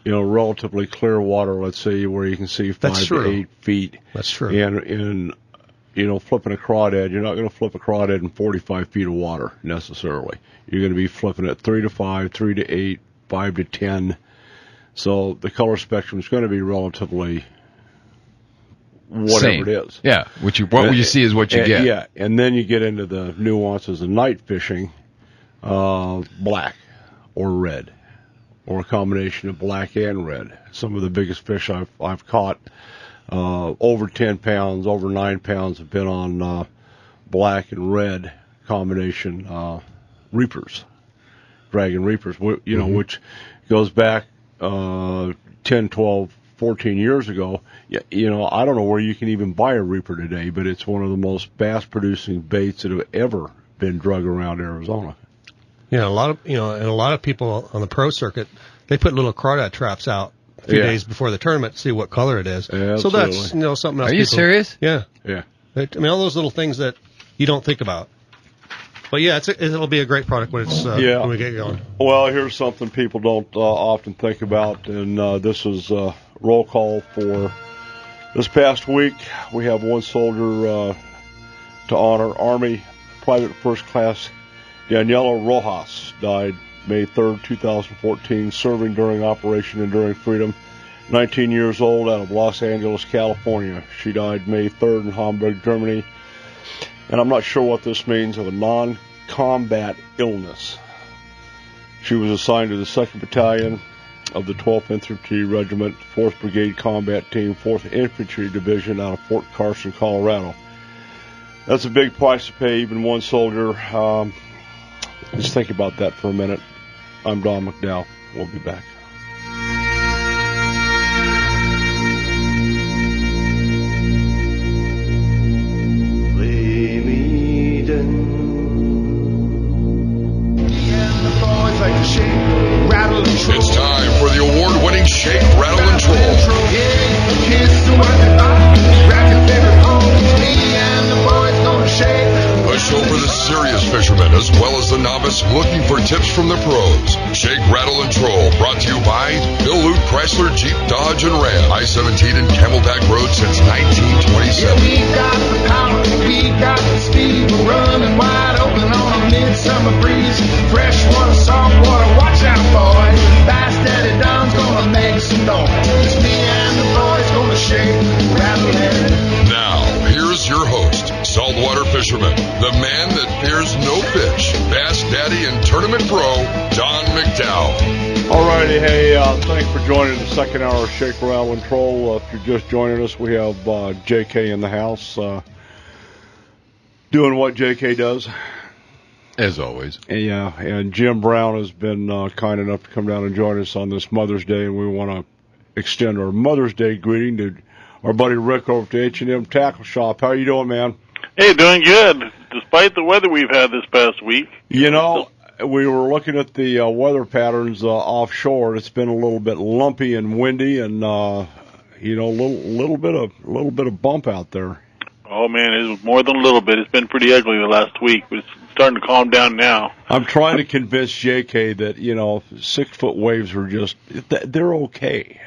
relatively clear water, let's say, where you can see 5 to 8 feet. That's true. And flipping a crawdad, you're not going to flip a crawdad in 45 feet of water necessarily. You're going to be flipping it 3 to 5, 3 to 8, 5 to 10. So the color spectrum is going to be relatively whatever it is. Yeah, what you see is what you get. Yeah, and then you get into the nuances of night fishing, black or red, or a combination of black and red. Some of the biggest fish I've caught, over 10 pounds, over 9 pounds, have been on black and red combination reapers, dragon reapers, which goes back 10, 12, 14 years ago. I don't know where you can even buy a reaper today, but it's one of the most bass-producing baits that have ever been drug around Arizona. A lot of people on the pro circuit, they put little crawdad traps out a few days before the tournament to see what color it is. Absolutely. So that's something else. Are you serious? Yeah. Yeah. I mean, all those little things that you don't think about. But yeah, it'll be a great product when when we get going. Well, here's something people don't often think about, and this is roll call for this past week. We have one soldier to honor. Army Private First Class Daniela Rojas died May 3rd, 2014, serving during Operation Enduring Freedom. 19 years old, out of Los Angeles, California. She died May 3rd in Hamburg, Germany. And I'm not sure what this means, of a non-combat illness. She was assigned to the 2nd Battalion of the 12th Infantry Regiment, 4th Brigade Combat Team, 4th Infantry Division out of Fort Carson, Colorado. That's a big price to pay, even one soldier. Just think about that for a minute. I'm Don McDowell. We'll be back. It's time for the award-winning Shake, Rattle, and Troll. A show for the serious fishermen as well as the novice looking for tips from the pros. Shake, Rattle, and Troll, brought to you by Bill Lute Chrysler, Jeep, Dodge, and Ram. I-17 and Camelback Road since 1927. We got the power, we got the speed. We're running wide open on a midsummer breeze. Freshwater, saltwater, watch out, boy. Bass Daddy Don's gonna make some noise. It's me and the boys gonna shake, rattle, and Now, here's your host, saltwater fisherman, the man that fears no fish, Bass Daddy and Tournament Pro, Don McDowell. All righty, hey, thanks for joining the second hour of Shake, Rattle, and Troll. If you're just joining us, we have JK in the house doing what JK does. As always. Yeah, and Jim Brown has been kind enough to come down and join us on this Mother's Day, and we want to extend our Mother's Day greeting to our buddy Rick over to H&M Tackle Shop. How you doing, man? Hey, doing good, despite the weather we've had this past week. You know, we were looking at the weather patterns offshore. It's been a little bit lumpy and windy, and you know, a little bit of bump out there. Oh man, it's more than a little bit. It's been pretty ugly the last week, but it's starting to calm down now. I'm trying to convince JK that, you know, 6-foot waves are just, they're okay.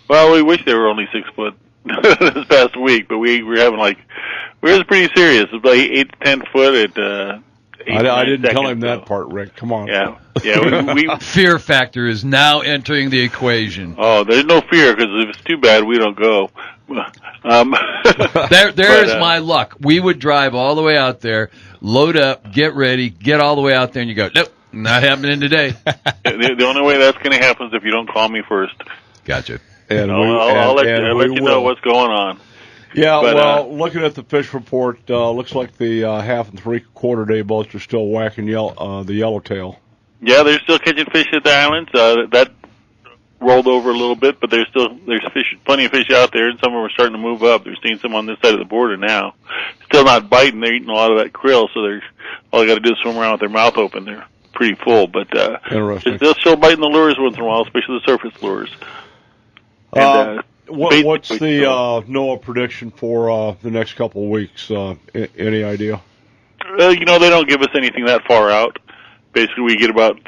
Well, we wish they were only 6 foot this past week, but we were having we were pretty serious. It was like 8 to 10 foot at 8 I didn't tell him so. that part, Rick. Come on. Yeah. We Fear factor is now entering the equation. Oh, there's no fear, because if it's too bad, we don't go. There's my luck. We would drive all the way out there, load up, get ready, get all the way out there, and you go, nope, not happening today. The only way that's going to happen is if you don't call me first. Gotcha. And I'll let you know what's going on. Yeah, But, well, looking at the fish report, looks like the half and 3/4 day boats are still whacking the yellowtail. Yeah, they're still catching fish at the islands. That rolled over a little bit, but there's fish, plenty of fish out there, and some of them are starting to move up. They're seeing some on this side of the border now. Still not biting. They're eating a lot of that krill, so all they got to do is swim around with their mouth open. They're pretty full, but Interesting. they're still biting the lures once in a while, especially the surface lures. And, what's the NOAA prediction for the next couple of weeks? Any idea? You know, they don't give us anything that far out. Basically, we get about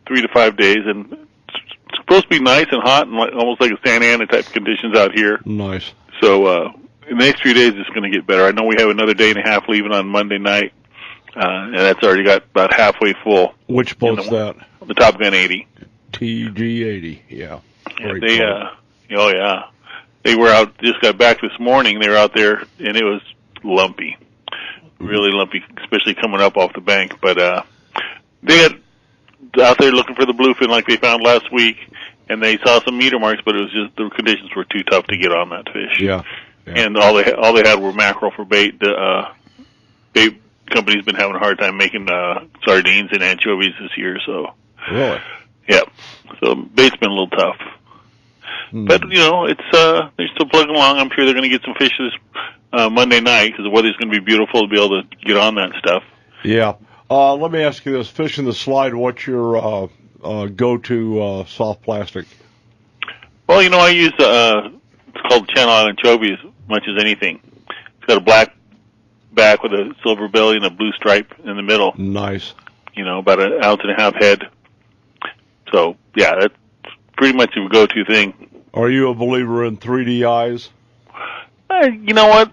3 to 5 days, and it's supposed to be nice and hot and almost like a Santa Ana type of conditions out here. Nice. So in the next few days, it's going to get better. I know we have another day and a half leaving on Monday night, and that's already got about halfway full. Which boat's that? The Top Gun 80. TG80, yeah. Very They, cool. oh yeah, they were out. Just got back this morning. They were out there, and it was lumpy, really lumpy, especially coming up off the bank. But they had out there looking for the bluefin like they found last week, and they saw some meter marks, but it was just the conditions were too tough to get on that fish. Yeah. And all they had were mackerel for bait. The bait company's been having a hard time making sardines and anchovies this year. So Really? yeah, so bait's been a little tough. But, you know, it's they're still plugging along. I'm sure they're going to get some fish this Monday night because the weather's going to be beautiful to be able to get on that stuff. Yeah. Let me ask you this. Fishing the slide, what's your go-to soft plastic? Well, you know, I use it's called Channel Island anchovy as much as anything. It's got a black back with a silver belly and a blue stripe in the middle. Nice. About an ounce and a half head. So, yeah, that's pretty much a go-to thing. Are you a believer in 3D eyes? You know what?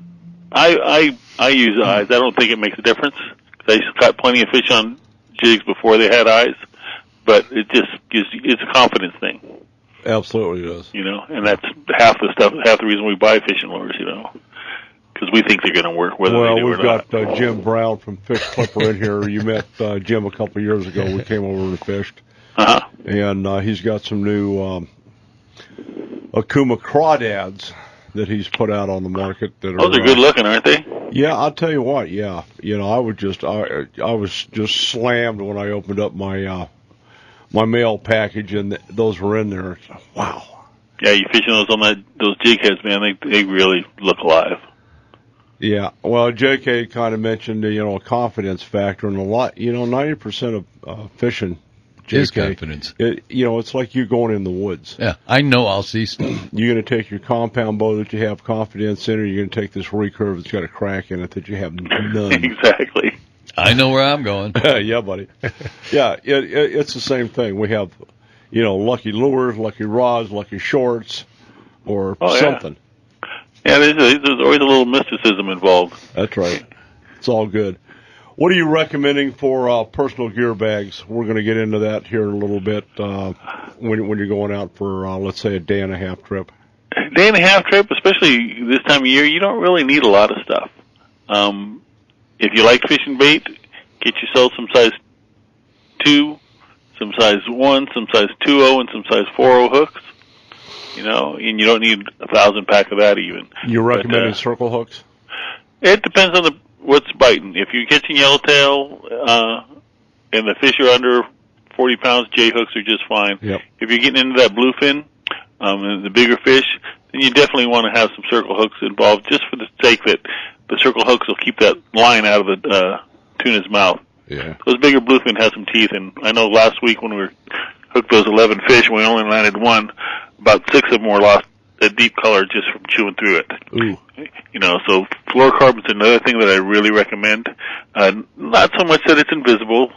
I use eyes. I don't think it makes a difference. I caught plenty of fish on jigs before they had eyes, but it just it's a confidence thing. Absolutely is. And that's half the reason we buy fishing lures, because we think they're going to work whether they do or not. We've got Jim Brown from Fish Clipper in here. You met Jim a couple of years ago. We came over and fished. Uh-huh. And he's got some new Akuma crawdads that he's put out on the market. They're good looking, aren't they? Yeah, I'll tell you what. Yeah, I was just slammed when I opened up my my mail package and those were in there. Wow. Yeah, you fishing those on those jig heads, man. They really look alive. Yeah. Well, JK kind of mentioned a confidence factor, and a lot 90% of fishing. JK, is confidence. It's like you going in the woods. Yeah, I know I'll see stuff. You're going to take your compound bow that you have confidence in, or you're going to take this recurve that's got a crack in it that you have none. Exactly. I know where I'm going. Yeah, buddy. Yeah, it's the same thing. We have, lucky lures, lucky rods, lucky shorts, or something. Yeah, there's always a little mysticism involved. That's right. It's all good. What are you recommending for personal gear bags? We're going to get into that here in a little bit when you're going out for, let's say, a day and a half trip. A day and a half trip, especially this time of year, you don't really need a lot of stuff. If you like fishing bait, get yourself some size 2, some size 1, some size 2.0, and some size 4.0 hooks. And you don't need 1,000 pack of that even. You're recommending circle hooks? It depends on what's biting. If you're catching yellowtail and the fish are under 40 pounds, J-hooks are just fine. Yep. If you're getting into that bluefin and the bigger fish, then you definitely want to have some circle hooks involved just for the sake that the circle hooks will keep that line out of the tuna's mouth. Yeah. Those bigger bluefin have some teeth, and I know last week when we hooked those 11 fish and we only landed one, about 6 of them were lost a deep color just from chewing through it. Ooh. So fluorocarbon's another thing that I really recommend. Not so much that it's invisible.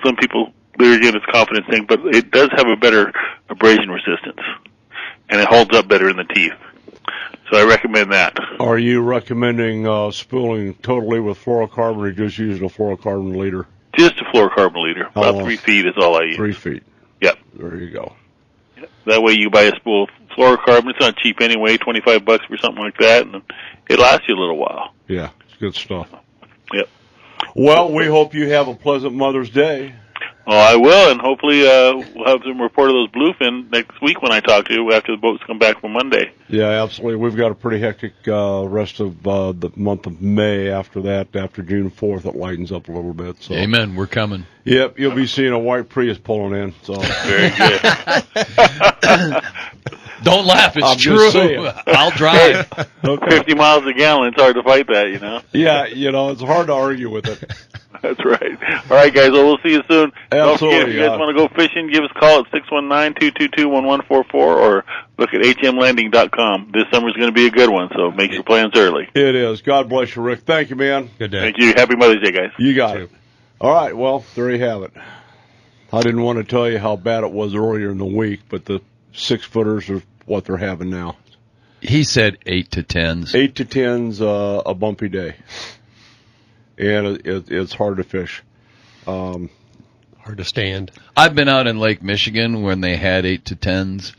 Some people, there again, it's a confidence thing, but it does have a better abrasion resistance, and it holds up better in the teeth. So I recommend that. Are you recommending spooling totally with fluorocarbon, or just using a fluorocarbon leader? Just a fluorocarbon leader. About 3 feet is all I use. 3 feet. Yep. There you go. That way you buy a spool of fluorocarbon. It's not cheap anyway, $25 for something like that, and it lasts you a little while. Yeah, it's good stuff. Yep. Well, we hope you have a pleasant Mother's Day. Oh, I will, and hopefully we'll have some report of those bluefin next week when I talk to you after the boats come back from Monday. Yeah, absolutely. We've got a pretty hectic rest of the month of May after that. After June 4th, it lightens up a little bit. So. Amen. We're coming. Yep, you'll be seeing a white Prius pulling in. So very good. Don't laugh. It's I'm true. just saying. I'll drive. Okay. 50 miles a gallon. It's hard to fight that, Yeah, it's hard to argue with it. That's right. All right, guys. Well, we'll see you soon. Absolutely. Don't forget, if you guys want to go fishing, give us a call at 619-222-1144 or look at hmlanding.com. This summer's going to be a good one, so make your plans early. It is. God bless you, Rick. Thank you, man. Good day. Thank you. Happy Mother's Day, guys. You got it. All right, well, there you have it. I didn't want to tell you how bad it was earlier in the week, but the 6-footers are what they're having now. He said 8 to 10s. 8 to 10's a bumpy day. And it's hard to fish. Hard to stand. I've been out in Lake Michigan when they had 8 to 10s,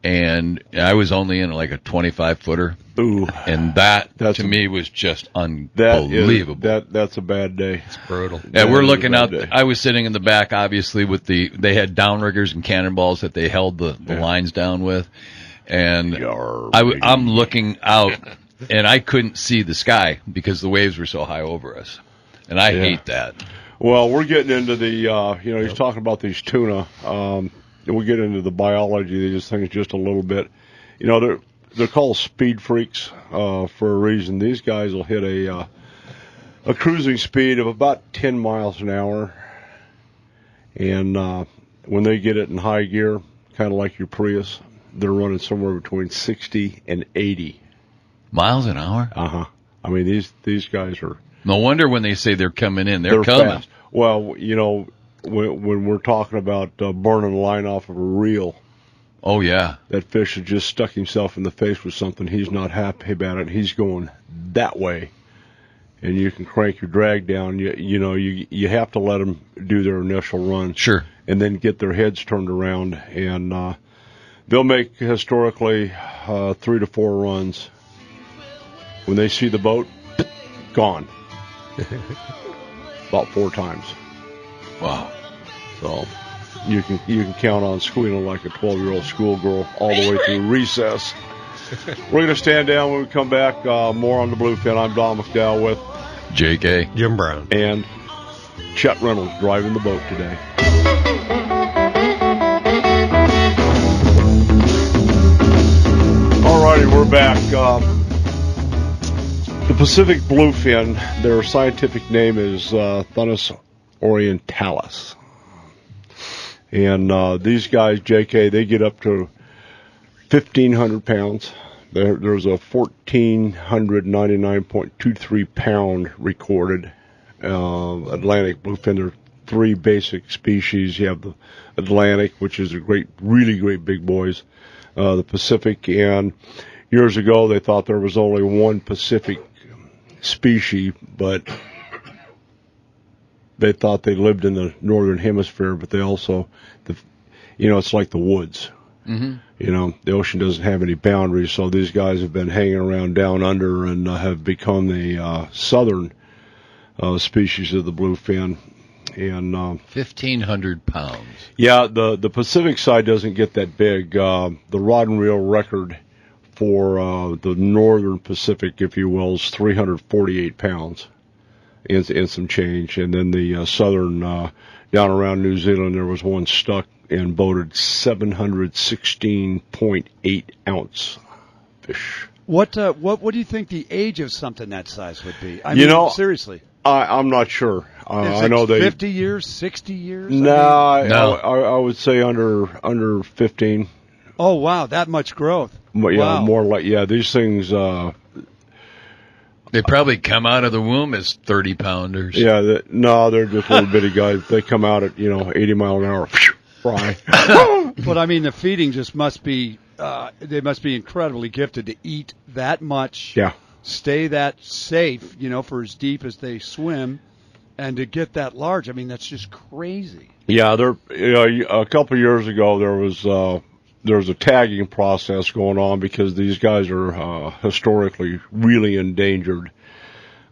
and I was only in like a 25-footer. Ooh. And that, to me, was just unbelievable. That's a bad day. It's brutal. Yeah, we're looking out. Day. I was sitting in the back, obviously, with they had downriggers and cannonballs that they held the lines down with. And I'm looking out, and I couldn't see the sky because the waves were so high over us. And I hate that. Well, we're getting into the, he's talking about these tuna. We'll get into the biology of these things just a little bit. They're called speed freaks for a reason. These guys will hit a cruising speed of about 10 miles an hour. And when they get it in high gear, kind of like your Prius, they're running somewhere between 60 and 80 miles an hour. I mean, these guys are No wonder when they say they're coming in, they're coming. Fast. Well, you know, when we're talking about burning a line off of a reel, Oh, yeah. that fish has just stuck himself in the face with something. He's not happy about it. He's going that way. And you can crank your drag down. You have to let them do their initial run. Sure. And then get their heads turned around. And they'll make, historically, 3 to 4 runs. When they see the boat, gone. About 4 times. Wow. So you can count on squealing like a 12-year-old schoolgirl all the way through recess. We're going to stand down when we come back. More on the Bluefin. I'm Don McDowell with JK. Jim Brown. And Chet Reynolds driving the boat today. All righty, we're back. The Pacific bluefin, their scientific name is Thunus orientalis. And these guys, JK, they get up to 1,500 pounds. There's a 1,499.23 pound recorded Atlantic bluefin. There are 3 basic species. You have the Atlantic, which is a really great big boys. The Pacific, and years ago they thought there was only one Pacific species, but they thought they lived in the northern hemisphere, but they also, it's like the woods. Mm-hmm. The ocean doesn't have any boundaries, so these guys have been hanging around down under and have become the southern species of the bluefin. And 1,500 pounds. Yeah, the Pacific side doesn't get that big. The rod and reel record for the northern Pacific, if you will, is 348 pounds and some change. And then the southern, down around New Zealand, there was one stuck and boated 716.8 ounce fish. What do you think the age of something that size would be? I mean, seriously. I'm not sure. I know they 50 years, 60 years. No, I would say under 15. Oh wow, that much growth. Yeah, wow. More like these things. They probably come out of the womb as 30-pounders. Yeah, they're just little bitty guys. They come out at 80 mile an hour, fry. But I mean, the feeding just must be. They must be incredibly gifted to eat that much. Yeah. Stay that safe, for as deep as they swim, and to get that large. I mean, that's just crazy. Yeah, a couple of years ago there was a tagging process going on because these guys are historically really endangered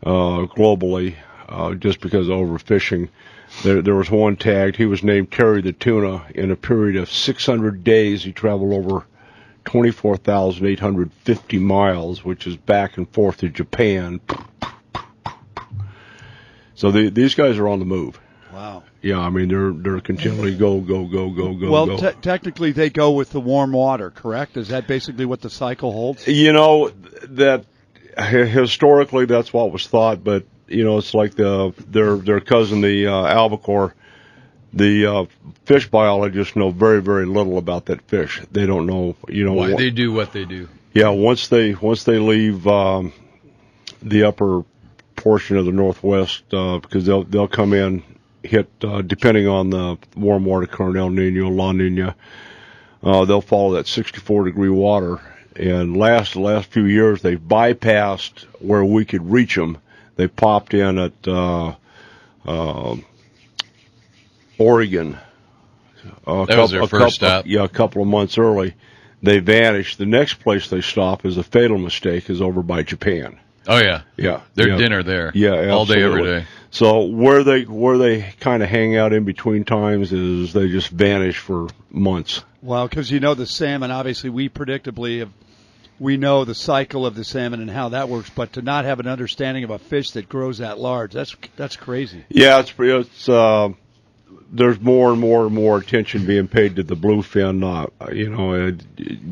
globally just because of overfishing. There was one tagged. He was named Terry the Tuna. In a period of 600 days, he traveled over 24,850 miles, which is back and forth to Japan. So these guys are on the move. Wow. Yeah, I mean they're continually go. Well, technically they go with the warm water, correct? Is that basically what the cycle holds? That historically that's what was thought, but it's like their cousin, the albacore. The fish biologists know very, very little about that fish. They don't know, why they do what they do. Yeah, once they leave the upper portion of the Northwest, because they'll come in, hit depending on the warm water current, El Nino, La Nina, they'll follow that 64-degree water. And the last few years, they've bypassed where we could reach them. They popped in at Oregon. That was their first stop. Yeah, a couple of months early. They vanished. The next place they stop is a fatal mistake, is over by Japan. Oh yeah, yeah. Their dinner there. Yeah, absolutely. All day, every day. So where they kind of hang out in between times is they just vanish for months. Well, because the salmon. Obviously, we know the cycle of the salmon and how that works, but to not have an understanding of a fish that grows that large, that's crazy. Yeah, it's there's more and more attention being paid to the bluefin,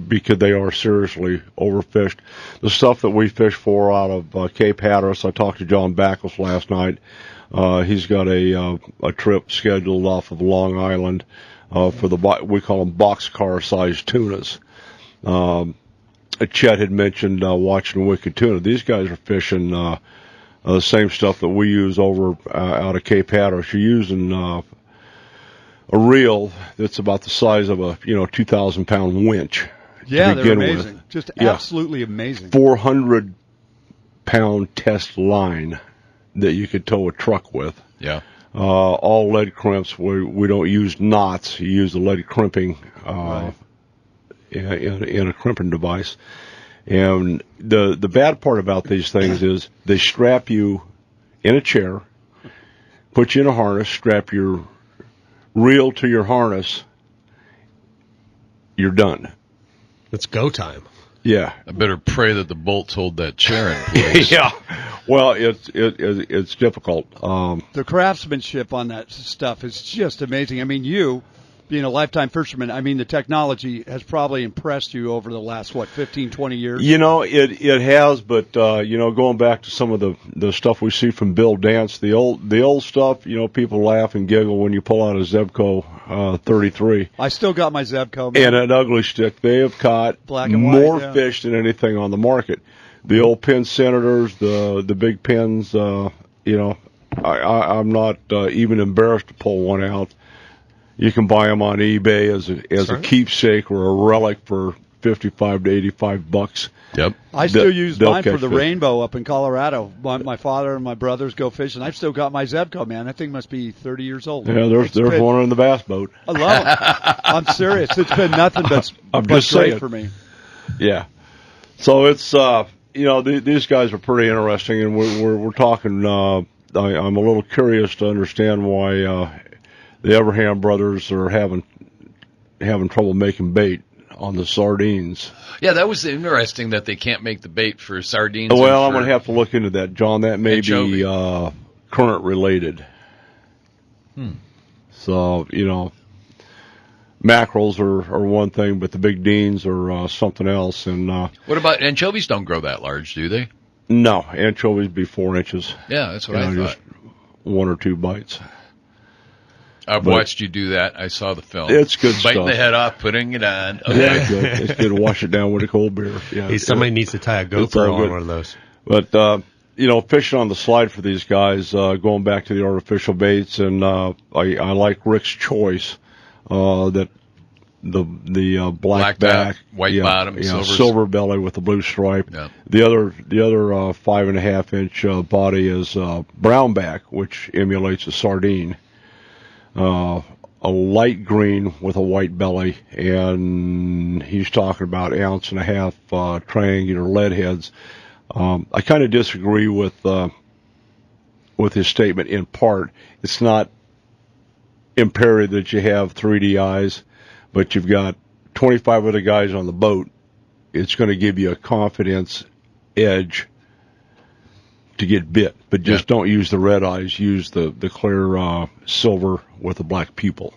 because they are seriously overfished. The stuff that we fish for out of Cape Hatteras, I talked to John Backles last night. He's got a trip scheduled off of Long Island for we call them boxcar-sized tunas. Chet had mentioned watching wicked tuna. These guys are fishing the same stuff that we use over out of Cape Hatteras. You're using a reel that's about the size of a 2,000-pound winch. Yeah, to they're begin amazing. with. Just Yeah. absolutely amazing. 400-pound test line that you could tow a truck with. Yeah. All lead crimps. We don't use knots. You use the lead crimping Right. in a crimping device. And the bad part about these things is they strap you in a chair, put you in a harness, strap your reel to your harness. You're done. It's go time. Yeah. I better pray that the bolts hold that chair in place. Yeah. Well, it's difficult. The craftsmanship on that stuff is just amazing. I mean, you, being a lifetime fisherman, I mean, the technology has probably impressed you over the last, 15, 20 years? It has, but, going back to some of the stuff we see from Bill Dance, the old stuff, people laugh and giggle when you pull out a Zebco 33. I still got my Zebco, man. And an ugly stick. They have caught Black and more white, yeah. fish than anything on the market. The old pin Senators, the big pins, I'm not even embarrassed to pull one out. You can buy them on eBay as a keepsake or a relic for $55 to $85. Yep. I still use they'll mine for catch the fish. rainbow up in Colorado. My father and my brothers go fishing. I've still got my Zebco, man. That thing must be 30 years old. Yeah, there's been- one in the bass boat. I love it. I'm serious. It's been nothing but I'm but just great saying. for me. Yeah. So it's these guys are pretty interesting, and we're talking. I'm a little curious to understand why the Everham brothers are having trouble making bait on the sardines. Yeah, that was interesting that they can't make the bait for sardines. Well, I'm and going to have to look into that, John. That may anchovy. be current related. So mackerels are one thing, but the big deans are something else. And What about anchovies? Don't grow that large, do they? no, anchovies be 4 inches. Yeah, that's what I thought. Just 1 or 2 bites. I've watched you do that. I saw the film. It's good Biting stuff. the head off, putting it on. Okay. Yeah, it's good. It's good to wash it down with a cold beer. Yeah, Hey, somebody needs to tie a It's all GoPro on good. one of those. But fishing on the slide for these guys, going back to the artificial baits, and I like Rick's choice. That the black back, white bottom, silver belly with the blue stripe. Yeah. The other 5.5 inch body is brown back, which emulates a sardine. A light green with a white belly, and he's talking about 1.5 ounce triangular lead heads. I kind of disagree with his statement in part. It's not imperative that you have 3D eyes, but you've got 25 other guys on the boat. It's going to give you a confidence edge to get bit, but just don't use the red eyes. Use the clear silver with the black pupil.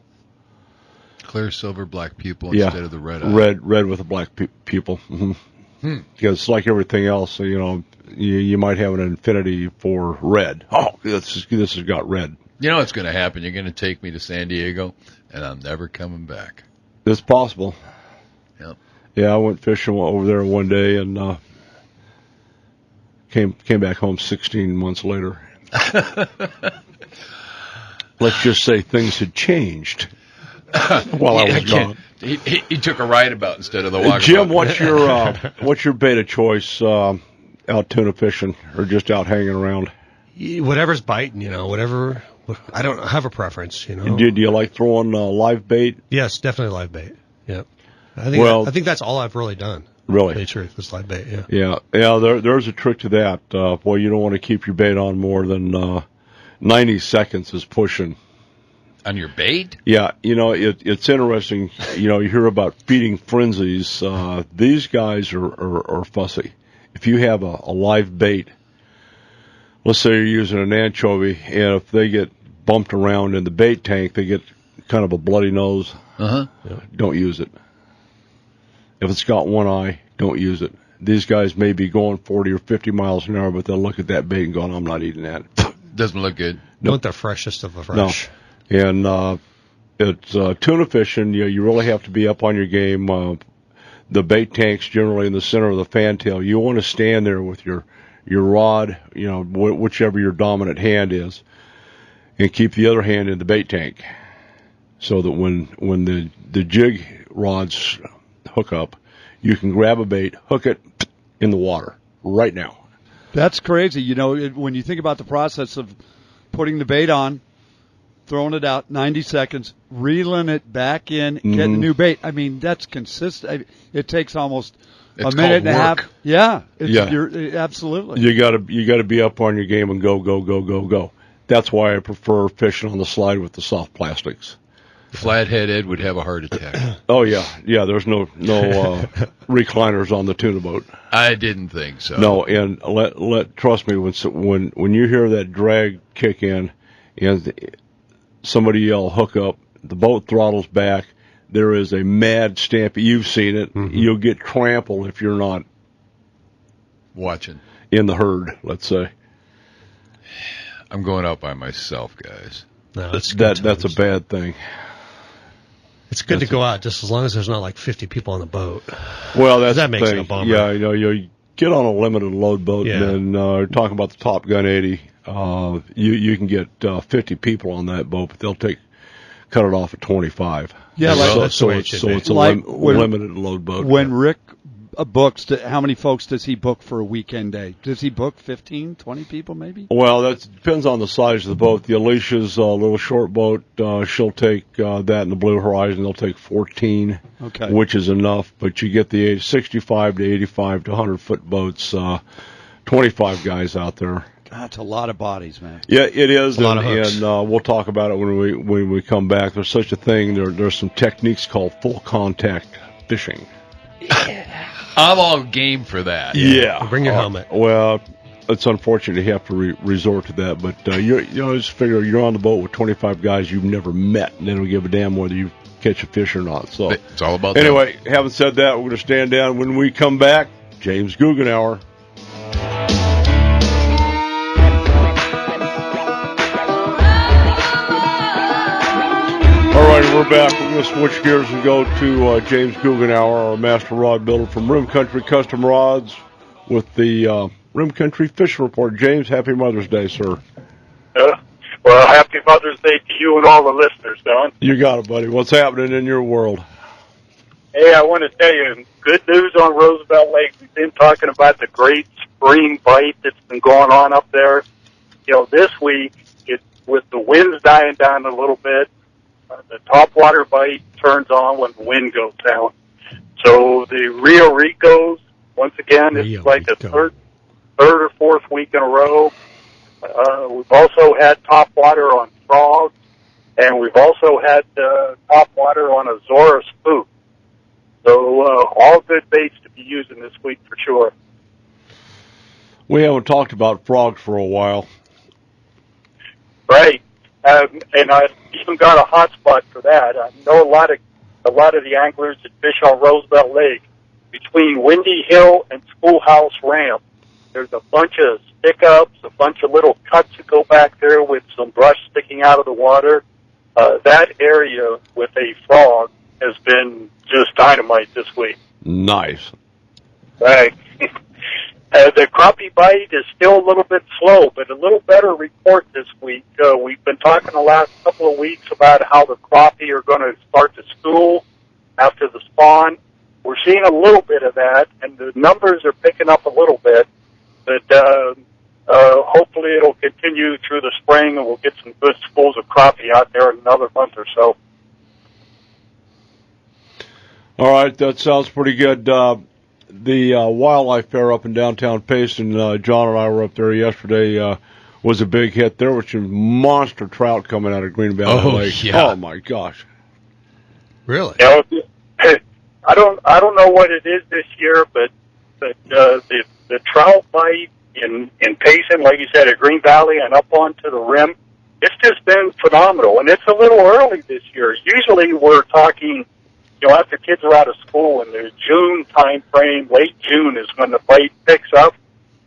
Clear silver black pupil instead of the red eye. Red with a black pupil. Mm-hmm. Because it's like everything else, you might have an infinity for red. Oh, this has got red. You know what's going to happen? You're going to take me to San Diego, and I'm never coming back. It's possible. Yep. Yeah, I went fishing over there one day and came back home 16 months later. Let's just say things had changed while I was gone. He took a ride about instead of the walk. Jim, what's your bait of choice out tuna fishing or just out hanging around? Whatever's biting, whatever. I don't have a preference, Do you like throwing live bait? Yes, definitely live bait. Yeah. I think that's all I've really done. Really? To tell you the truth, is live bait, yeah. Yeah. There's a trick to that. You don't want to keep your bait on more than 90 seconds is pushing. On your bait? Yeah, it's interesting. You hear about feeding frenzies. These guys are fussy. If you have a live bait, let's say you're using an anchovy, and if they get bumped around in the bait tank, they get kind of a bloody nose. Don't use it. If it's got one eye, don't use it. These guys may be going 40 or 50 miles an hour, but they'll look at that bait and go, I'm not eating that. Doesn't look good. Not the freshest of the fresh. No. And it's tuna fishing. You really have to be up on your game. The bait tank's generally in the center of the fantail. You want to stand there with your your rod, whichever your dominant hand is, and keep the other hand in the bait tank, so that when the jig rods hook up, you can grab a bait, hook it in the water right now. That's crazy. When you think about the process of putting the bait on, throwing it out, 90 seconds, reeling it back in, getting a new bait. I mean, that's consistent. It takes almost a minute and a half. Yeah. You're, absolutely. You gotta be up on your game and go. That's why I prefer fishing on the slide with the soft plastics. Flathead Ed would have a heart attack. Oh yeah. There's no recliners on the tuna boat. I didn't think so. No, and trust me, when you hear that drag kick in, and somebody yell hook up, the boat throttles back. There is a mad stampede. You've seen it. Mm-hmm. You'll get trampled if you're not watching in the herd. Let's say. I'm going out by myself, guys. No, that's a bad thing. It's good to go out just as long as there's not like 50 people on the boat. Well, that makes it a bummer. Yeah, you get on a limited load boat, and then talking about the Top Gun 80, you can get 50 people on that boat, but they'll cut it off at 25. Yeah, so it's a limited load boat. When Rick books, how many folks does he book for a weekend day? Does he book 15, 20 people maybe? Well, that depends on the size of the boat. The Alicia's a little short boat. She'll take that and the Blue Horizon. They'll take 14, which is enough. But you get the 65 to 85 to 100-foot boats, 25 guys out there. That's a lot of bodies, man. Yeah, it is, a lot of hooks. And we'll talk about it when we come back. There's such a thing. There's some techniques called full contact fishing. Yeah. I'm all game for that. Yeah. Bring your helmet. Well, it's unfortunate you have to resort to that, but you just figure you're on the boat with 25 guys you've never met, and they don't give a damn whether you catch a fish or not. So it's all about anyway, having said that, we're going to stand down. When we come back, James Guggenauer. All right, we're back. We're going to switch gears and go to James Guggenauer, our master rod builder from Rim Country Custom Rods, with the Rim Country Fishing Report. James, happy Mother's Day, sir. Well, happy Mother's Day to you and all the listeners, Don. You got it, buddy. What's happening in your world? Hey, I want to tell you, good news on Roosevelt Lake. We've been talking about the great spring bite that's been going on up there. This week, with the winds dying down a little bit, the topwater bite turns on when the wind goes down. So the Rio Ricos, once again, it's like a third or fourth week in a row. We've also had topwater on frogs, and we've also had topwater on a Zora spook. So all good baits to be using this week for sure. We haven't talked about frogs for a while. Right. And I've even got a hot spot for that. I know a lot of the anglers that fish on Roosevelt Lake between Windy Hill and Schoolhouse Ramp. There's a bunch of stick-ups, a bunch of little cuts that go back there with some brush sticking out of the water. That area with a frog has been just dynamite this week. Nice. Right. The crappie bite is still a little bit slow, but a little better report this week. We've been talking the last couple of weeks about how the crappie are going to start to school after the spawn. We're seeing a little bit of that, and the numbers are picking up a little bit. But hopefully it'll continue through the spring, and we'll get some good schools of crappie out there in another month or so. All right, that sounds pretty good. The wildlife fair up in downtown Payson, John and I were up there yesterday, was a big hit. There was some monster trout coming out of Green Valley Lake. Yeah. Oh my gosh! Really? I don't know what it is this year, but the trout bite in Payson, like you said, at Green Valley and up onto the rim, it's just been phenomenal. And it's a little early this year. Usually we're talking, after kids are out of school in the June time frame, late June is when the bite picks up.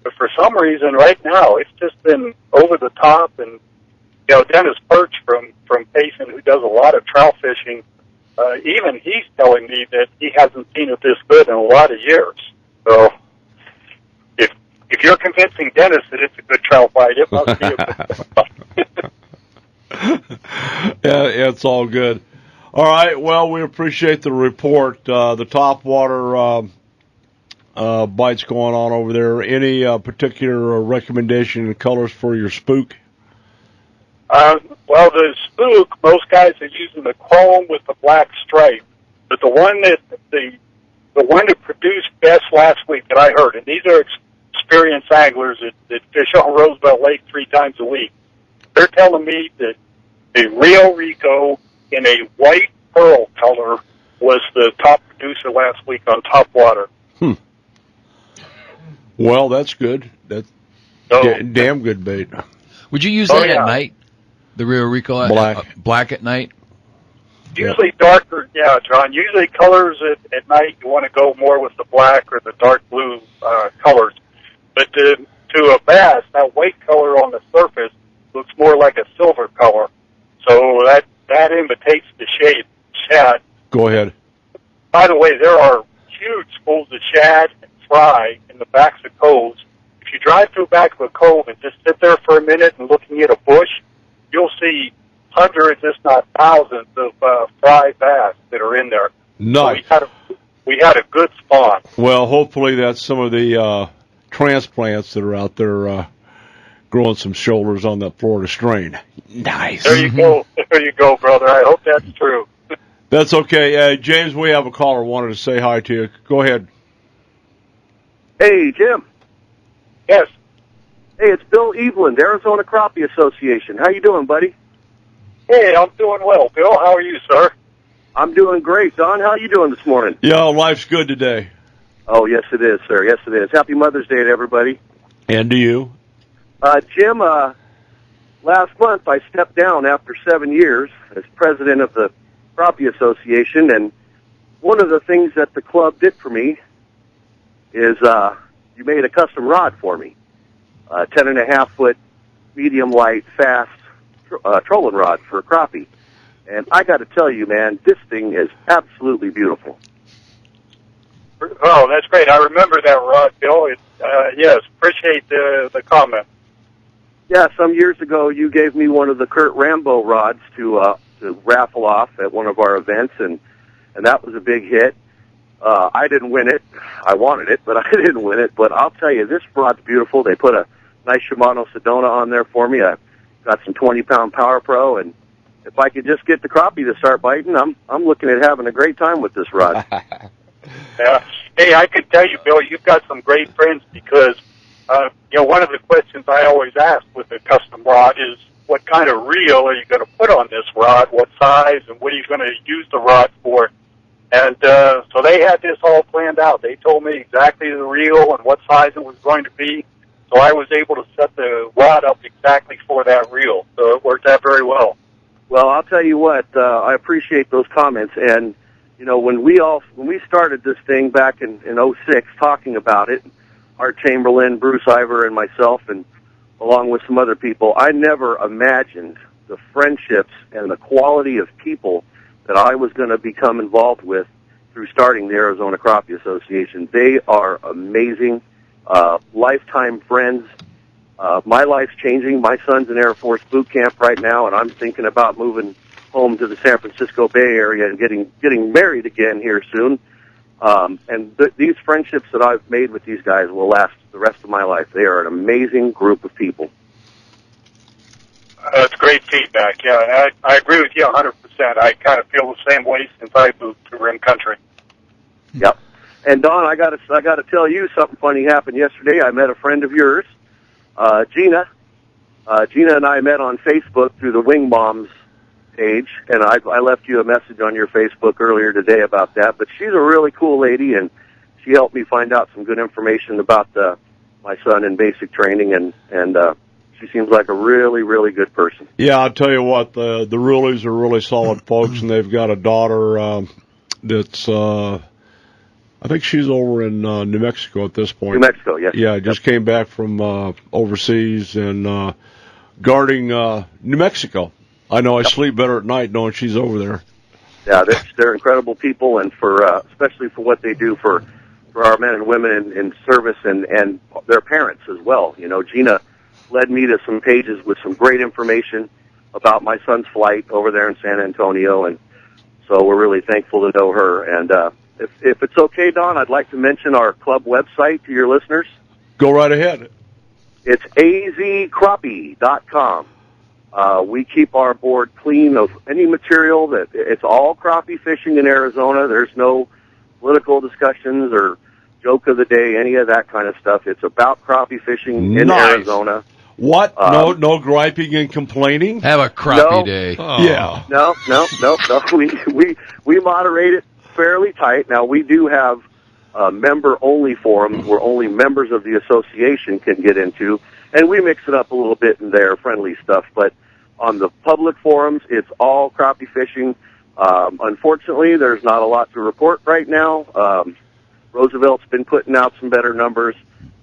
But for some reason right now, it's just been over the top. And, Dennis Perch from Payson, who does a lot of trout fishing, even he's telling me that he hasn't seen it this good in a lot of years. So if you're convincing Dennis that it's a good trout bite, it must be a good bite. Yeah, it's all good. All right, well, we appreciate the report. The topwater bites going on over there. Any particular recommendation and colors for your spook? Well, the spook, most guys are using the chrome with the black stripe. But the one that produced best last week that I heard, and these are experienced anglers that fish on Roosevelt Lake 3 times a week, they're telling me that the Rio Rico in a white pearl color was the top producer last week on topwater. Well, that's good. That's damn good bait. Would you use that at night? The Rio Rico black at night? Usually darker, yeah, John. Usually colors at night, you want to go more with the black or the dark blue colors. But to a bass, that white color on the surface looks more like a silver color. So that imitates the shad. Go ahead. By the way, there are huge schools of shad and fry in the backs of coves. If you drive through the back of a cove and just sit there for a minute and looking at a bush, you'll see hundreds, if not thousands, of fry bass that are in there. Nice. So we had a good spawn. Well, hopefully that's some of the transplants that are out there growing some shoulders on that Florida strain. Nice. There you go. There you go, brother. I hope that's true. That's okay. James, we have a caller wanted to say hi to you. Go ahead. Hey, Jim. Yes. Hey, it's Bill Eveland, Arizona Crappie Association. How you doing, buddy? Hey, I'm doing well. Bill, how are you, sir? I'm doing great. Don, how you doing this morning? Yeah, life's good today. Oh, yes, it is, sir. Yes, it is. Happy Mother's Day to everybody. And to you. Jim, last month I stepped down after 7 years as president of the Crappie Association, and one of the things that the club did for me is you made a custom rod for me, 10.5-foot, medium light, fast trolling rod for a crappie. And I got to tell you, man, this thing is absolutely beautiful. Oh, that's great. I remember that rod, Bill. Yes, appreciate the comment. Yeah, some years ago you gave me one of the Kurt Rambo rods to raffle off at one of our events, and that was a big hit. I didn't win it. I wanted it, but I didn't win it. But I'll tell you, this rod's beautiful. They put a nice Shimano Sedona on there for me. I got some 20-pound Power Pro, and if I could just get the crappie to start biting, I'm looking at having a great time with this rod. Yeah. Hey, I can tell you, Bill, you've got some great friends because, one of the questions I always ask with a custom rod is, what kind of reel are you going to put on this rod? What size, and what are you going to use the rod for? And so they had this all planned out. They told me exactly the reel and what size it was going to be. So I was able to set the rod up exactly for that reel. So it worked out very well. Well, I'll tell you what, I appreciate those comments. And, when we started this thing back in 06 talking about it, Art Chamberlain, Bruce Iver, and myself, and along with some other people, I never imagined the friendships and the quality of people that I was going to become involved with through starting the Arizona Crappie Association. They are amazing, lifetime friends. My life's changing. My son's in Air Force boot camp right now, and I'm thinking about moving home to the San Francisco Bay Area and getting married again here soon. And these friendships that I've made with these guys will last the rest of my life. They are an amazing group of people. That's great feedback. Yeah, I agree with you 100%. I kind of feel the same way since I moved to Rim Country. Yep. And Don, I got to tell you something funny happened yesterday. I met a friend of yours, Gina. Gina and I met on Facebook through the Wing Bombs page, and I left you a message on your Facebook earlier today about that. But she's a really cool lady, and she helped me find out some good information about my son in basic training, and she seems like a really, really good person. Yeah, I'll tell you what, the Rullies are really solid folks, and they've got a daughter that's, I think she's over in New Mexico at this point. New Mexico, yes. Yeah, just came back from overseas and guarding New Mexico. I know I sleep better at night knowing she's over there. Yeah, they're incredible people, and for especially for what they do for for our men and women in service and their parents as well. You know, Gina led me to some pages with some great information about my son's flight over there in San Antonio, and so we're really thankful to know her. And if it's okay, Don, I'd like to mention our club website to your listeners. Go right ahead. It's azcrappie.com. We keep our board clean of any material that it's all crappie fishing in Arizona. There's no political discussions or joke of the day, any of that kind of stuff. It's about crappie fishing in Arizona. What? No griping and complaining? Have a crappie day. Oh. Yeah. No. We moderate it fairly tight. Now, we do have member-only forums where only members of the association can get into, and we mix it up a little bit in there, friendly stuff. But on the public forums, it's all crappie fishing. Unfortunately, there's not a lot to report right now. Roosevelt's been putting out some better numbers.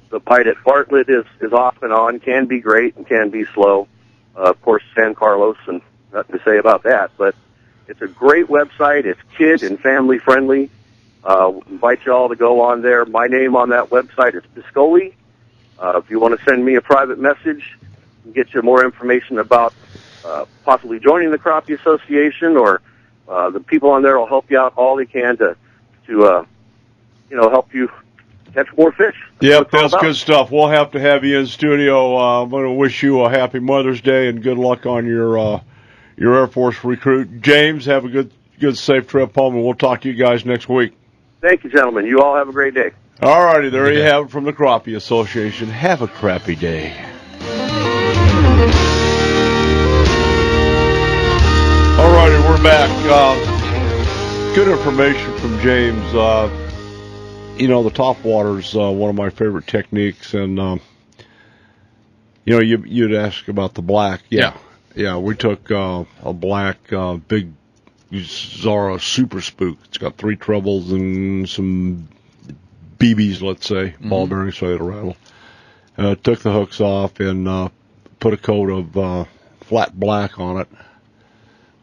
The bite at Bartlett is off and on, can be great and can be slow. Of course, San Carlos, and nothing to say about that. But it's a great website. It's kid and family friendly. Invite you all to go on there. My name on that website is Piscoli. If you want to send me a private message and get you more information about possibly joining the Crappie Association, or the people on there will help you out all they can to help you catch more fish. Yep, that's good stuff. We'll have to have you in studio. I'm going to wish you a happy Mother's Day and good luck on your Air Force recruit. James, have a good safe trip home, and we'll talk to you guys next week. Thank you, gentlemen. You all have a great day. All righty, there you have it from the Crappie Association. Have a crappy day. All righty, we're back. Good information from James. The top water's one of my favorite techniques, and you'd ask about the black. Yeah, we took a black big Zara Super Spook. It's got 3 trebles and some BBs, let's say, ball bearings, so it'll rattle. Took the hooks off and put a coat of flat black on it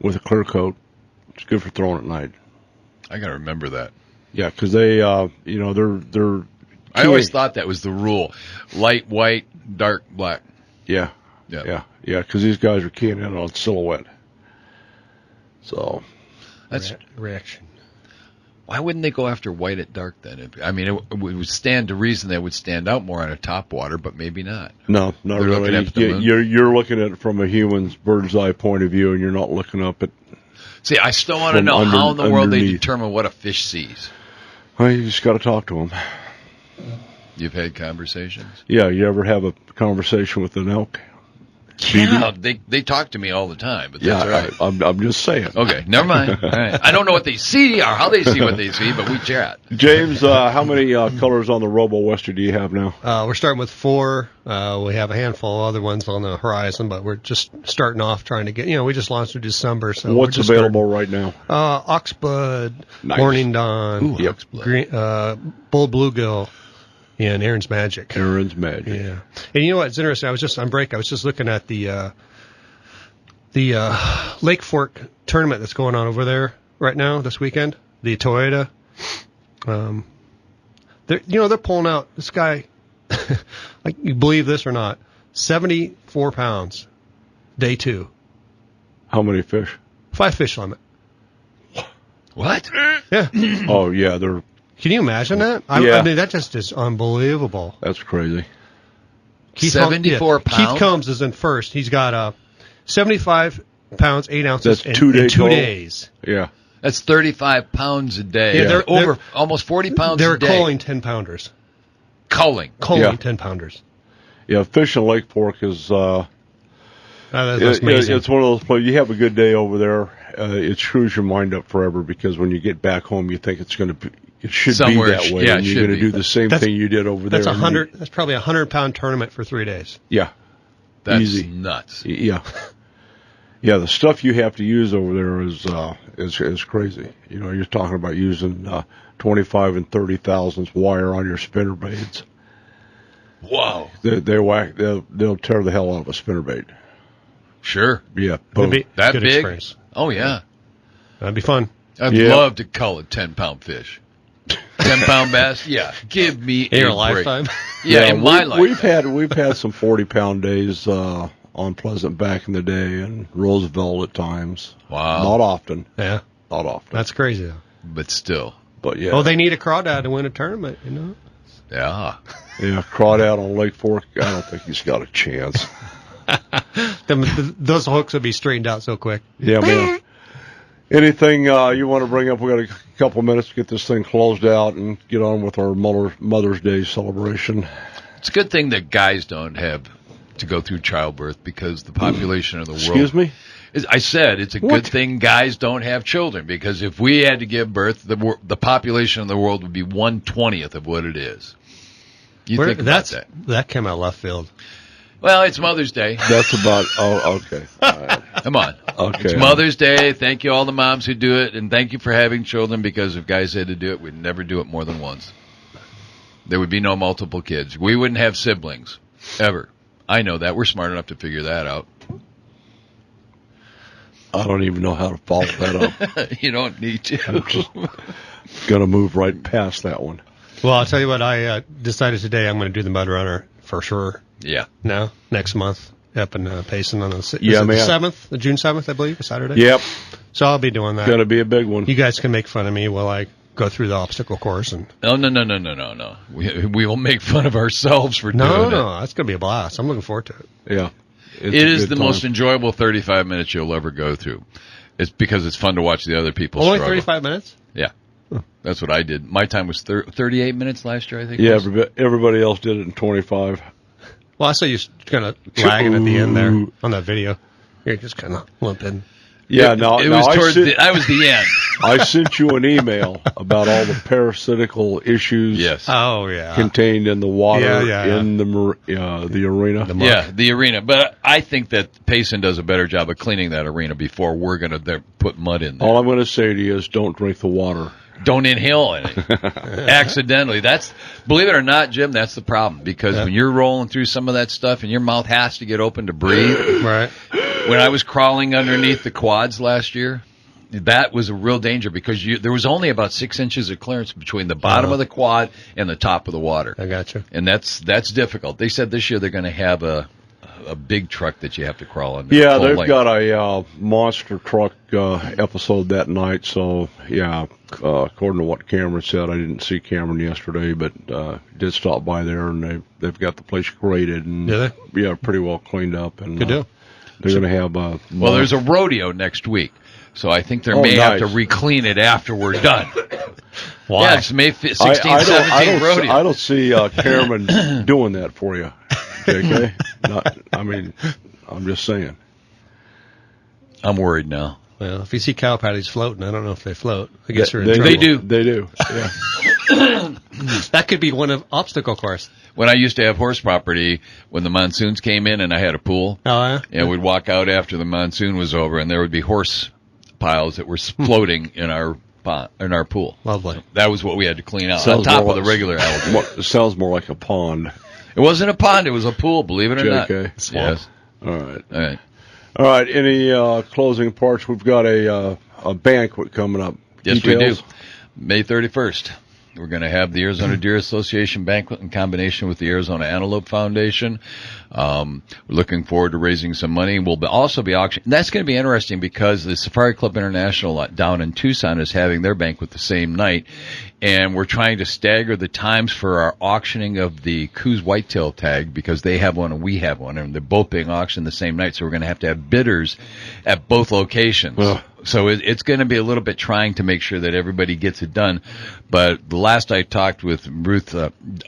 with a clear coat. It's good for throwing at night. I got to remember that. Yeah, because they're. I always thought that was the rule: light white, dark black. Yeah. Because these guys are keying in on silhouette. So that's reaction. Why wouldn't they go after white at dark then? It would stand to reason they would stand out more on a top water, but maybe not. No, not really. You're looking at it from a human's bird's eye point of view, and you're not looking up at. See, I still want to know how in the world they determine what a fish sees. Well, you just got to talk to them. You've had conversations? Yeah, you ever have a conversation with an elk? Yeah, they talk to me all the time, but that's all right. I'm just saying. Okay, never mind. All right. I don't know what they see or how they see what they see, but we chat. James, how many colors on the Robo Wester do you have now? We're starting with 4. We have a handful of other ones on the horizon, but we're just starting off trying to get, we just launched in December. So what's available right now? Oxblood, nice. Morning Dawn, Oxblood. Bull Bluegill. Yeah, and Aaron's Magic. Aaron's Magic. Yeah. And you know what? It's interesting. I was just on break. I was just looking at the Lake Fork tournament that's going on over there right now this weekend. The Toyota. They're pulling out this guy. Like, you believe this or not? 74 pounds. Day 2. How many fish? 5 fish limit. What? Yeah. Oh yeah, they're. Can you imagine that? I mean, that just is unbelievable. That's crazy. 74 pounds? Keith Combs is in first. He's got 75 pounds, 8 ounces That's 2 days. 2 days. Yeah. That's 35 pounds a day. Yeah, they're over almost 40 pounds a day. They're culling 10-pounders. Culling 10-pounders. Yeah, fishing Lake Fork is... that's amazing. It's one of those places. You have a good day over there. It screws your mind up forever because when you get back home, you think it's going to be... It should somewhere be that way, yeah, and you're going to do the same thing you did over there. That's probably a 100-pound tournament for 3 days. Yeah, that's easy. Nuts. Yeah, the stuff you have to use over there is crazy. You're talking about using 25 and 30 thousandths wire on your spinner baits. Wow, They'll tear the hell out of a spinner bait. Sure, yeah, that big. Experience. Oh yeah, that'd be fun. I'd love to cull a 10-pound fish. 10-pound bass? Yeah. Give me In your a break. lifetime? Yeah, in my lifetime. We've had some 40-pound days on Pleasant back in the day, and Roosevelt at times. Wow. Not often. Yeah. Not often. That's crazy, though. But still. But yeah. Oh, they need a crawdad to win a tournament, you know? Yeah. Yeah, Crawdad on Lake Fork. I don't think he's got a chance. Those hooks will be straightened out so quick. Yeah, man. Anything you want to bring up? We got a couple minutes to get this thing closed out and get on with our Mother's Day celebration. It's a good thing that guys don't have to go through childbirth because the population of the world. Excuse me? I said it's a good thing guys don't have children because if we had to give birth, the population of the world would be 1/20th of what it is. Think about that. That came out of left field. Well, it's Mother's Day. That's about. Oh, okay. All right. Come on. Okay. It's Mother's Day. Thank you all the moms who do it, and thank you for having children because if guys had to do it, we'd never do it more than once. There would be no multiple kids. We wouldn't have siblings ever. I know that. We're smart enough to figure that out. I don't even know how to follow that up. You don't need to. I'm just going to move right past that one. Well, I'll tell you what. I decided today I'm going to do the Mud Runner for sure. Yeah. Now, next month, up in Payson on the 7th, June 7th, I believe, a Saturday. Yep. So I'll be doing that. Going to be a big one. You guys can make fun of me while I go through the obstacle course. And No. We will make fun of ourselves for doing it. No, that's going to be a blast. I'm looking forward to it. Yeah. It is the most enjoyable 35 minutes you'll ever go through. It's because it's fun to watch the other people Only struggle. 35 minutes? Yeah. That's what I did. My time was 38 minutes last year, I think. Yeah, everybody else did it in 25. Well, I saw you kind of lagging at the end there on that video. You're just kind of limping. Yeah, I was the end. I sent you an email about all the parasitical issues. Yes. Oh, yeah. Contained in the water in the arena. The arena. But I think that Payson does a better job of cleaning that arena before we're going to put mud in there. All I'm going to say to you is don't drink the water. Don't inhale in it accidentally. Believe it or not, Jim, that's the problem because when you're rolling through some of that stuff and your mouth has to get open to breathe. Right. When I was crawling underneath the quads last year, that was a real danger because there was only about 6 inches of clearance between the bottom of the quad and the top of the water. I got you. And that's difficult. They said this year they're going to have a big truck that you have to crawl under. Yeah, they've got a monster truck episode that night. So, yeah, according to what Cameron said, I didn't see Cameron yesterday, but did stop by there, and they've got the place graded and pretty well cleaned up. And good deal. They're going to have well, there's a rodeo next week, so I think they may have to re-clean it after we're done. Why? Yeah, it's May 16th, 17th rodeo. I don't see Cameron doing that for you, JK. I'm just saying. I'm worried now. Well, if you see cow patties floating, I don't know if they float. I guess you're in trouble. They do. They do. Yeah. That could be one of obstacle course. When I used to have horse property, when the monsoons came in and I had a pool, we'd walk out after the monsoon was over, and there would be horse piles that were floating in our pool. Lovely. That was what we had to clean out on top of the regular algae. It sounds more like a pond. It wasn't a pond; it was a pool. Believe it or not. Yes. All right. All right. Any closing parts? We've got a banquet coming up. Yes, Details? we do. May 31st. We're going to have the Arizona Deer Association banquet in combination with the Arizona Antelope Foundation. We're looking forward to raising some money. We'll also be auctioning. That's going to be interesting because the Safari Club International down in Tucson is having their banquet the same night. And we're trying to stagger the times for our auctioning of the Coos Whitetail tag because they have one and we have one, and they're both being auctioned the same night. So we're going to have bidders at both locations. Ugh. So it's going to be a little bit trying to make sure that everybody gets it done. But the last I talked with Ruth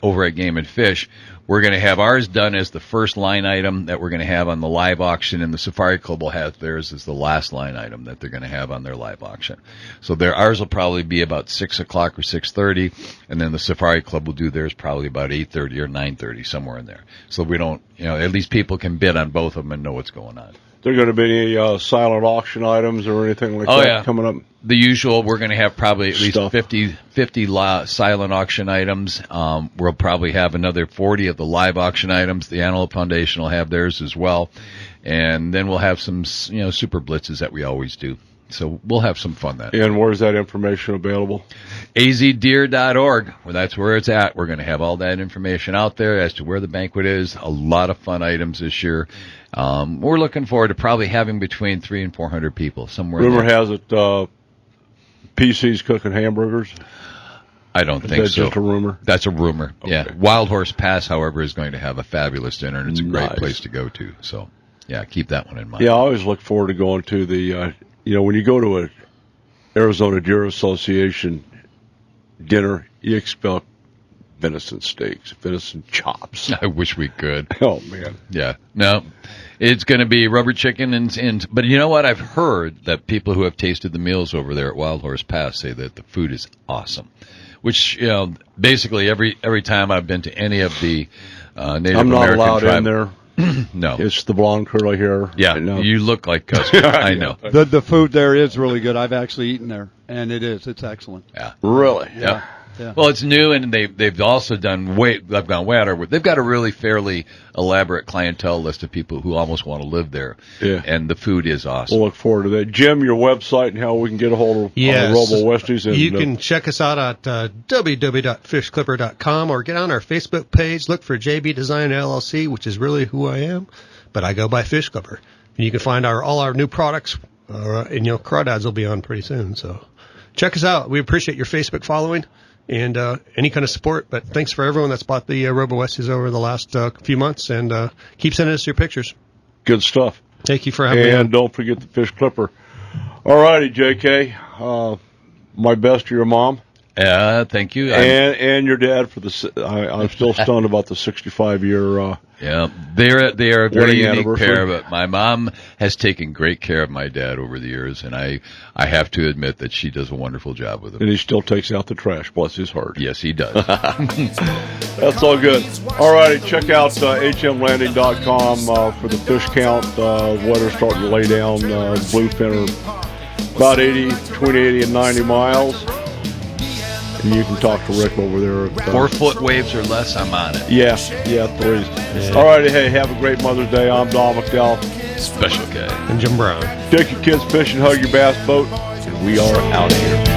over at Game and Fish, we're going to have ours done as the first line item that we're going to have on the live auction, and the Safari Club will have theirs as the last line item that they're going to have on their live auction. So ours will probably be about 6 o'clock or 6:30, and then the Safari Club will do theirs probably about 8:30 or 9:30, somewhere in there. So we don't, at least people can bid on both of them and know what's going on. There going to be any silent auction items or anything like that coming up? The usual. We're going to have probably at least 50 silent auction items. We'll probably have another 40 of the live auction items. The Antelope Foundation will have theirs as well. And then we'll have some, super blitzes that we always do. So we'll have some fun then. And where's that information available? azdeer.org. Well, that's where it's at. We're going to have all that information out there as to where the banquet is. A lot of fun items this year. We're looking forward to probably having between 300 and 400 people somewhere. Rumor has it PC's cooking hamburgers. I don't think so. That's just a rumor? That's a rumor, Okay. yeah. Wild Horse Pass, however, is going to have a fabulous dinner, and it's a great Nice. place to go to. So, yeah, keep that one in mind. Yeah, I always look forward to going to the, when you go to a Arizona Deer Association dinner, you expect venison steaks, venison chops. I wish we could. Oh, man. Yeah. No, it's going to be rubber chicken but you know what? I've heard that people who have tasted the meals over there at Wild Horse Pass say that the food is awesome. Which, basically every time I've been to any of the Native I'm not American allowed tribe, in there. No. It's the blonde curly hair. Yeah, you look like custard. I know. The food there is really good. I've actually eaten there, and it's excellent. Yeah. Really? Yeah. Yeah. Well, it's new, and they've also done they've gone way out of it. They've got a really fairly elaborate clientele list of people who almost want to live there. Yeah. And the food is awesome. We'll look forward to that. Jim, your website and how we can get a hold of Robo Westies. And, you can check us out at www.fishclipper.com or get on our Facebook page. Look for JB Design LLC, which is really who I am, but I go by Fish Clipper. And you can find all our new products, and crawdads will be on pretty soon. So check us out. We appreciate your Facebook following and any kind of support. But thanks for everyone that's bought the Robo Westies over the last few months, and keep sending us your pictures. Good stuff. Thank you for having me on. And don't forget the Fish Clipper. All righty, JK. My best to your mom. Thank you. And your dad for I'm still stunned about the 65-year. Yeah, they are a very wedding unique anniversary. pair, but my mom has taken great care of my dad over the years, and I have to admit that she does a wonderful job with him. And he still takes out the trash, bless his heart. Yes, he does. That's all good. All righty, check out hmlanding.com for the fish count. Weather's starting to lay down. Bluefin are about between 80 and 90 miles. And you can talk to Rick over there. 4 foot waves or less, I'm on it. Yeah, 3s. All righty, hey, have a great Mother's Day. I'm Don McDowell. Special guy. And Jim Brown. Take your kids fishing, hug your bass boat, and we are out of here.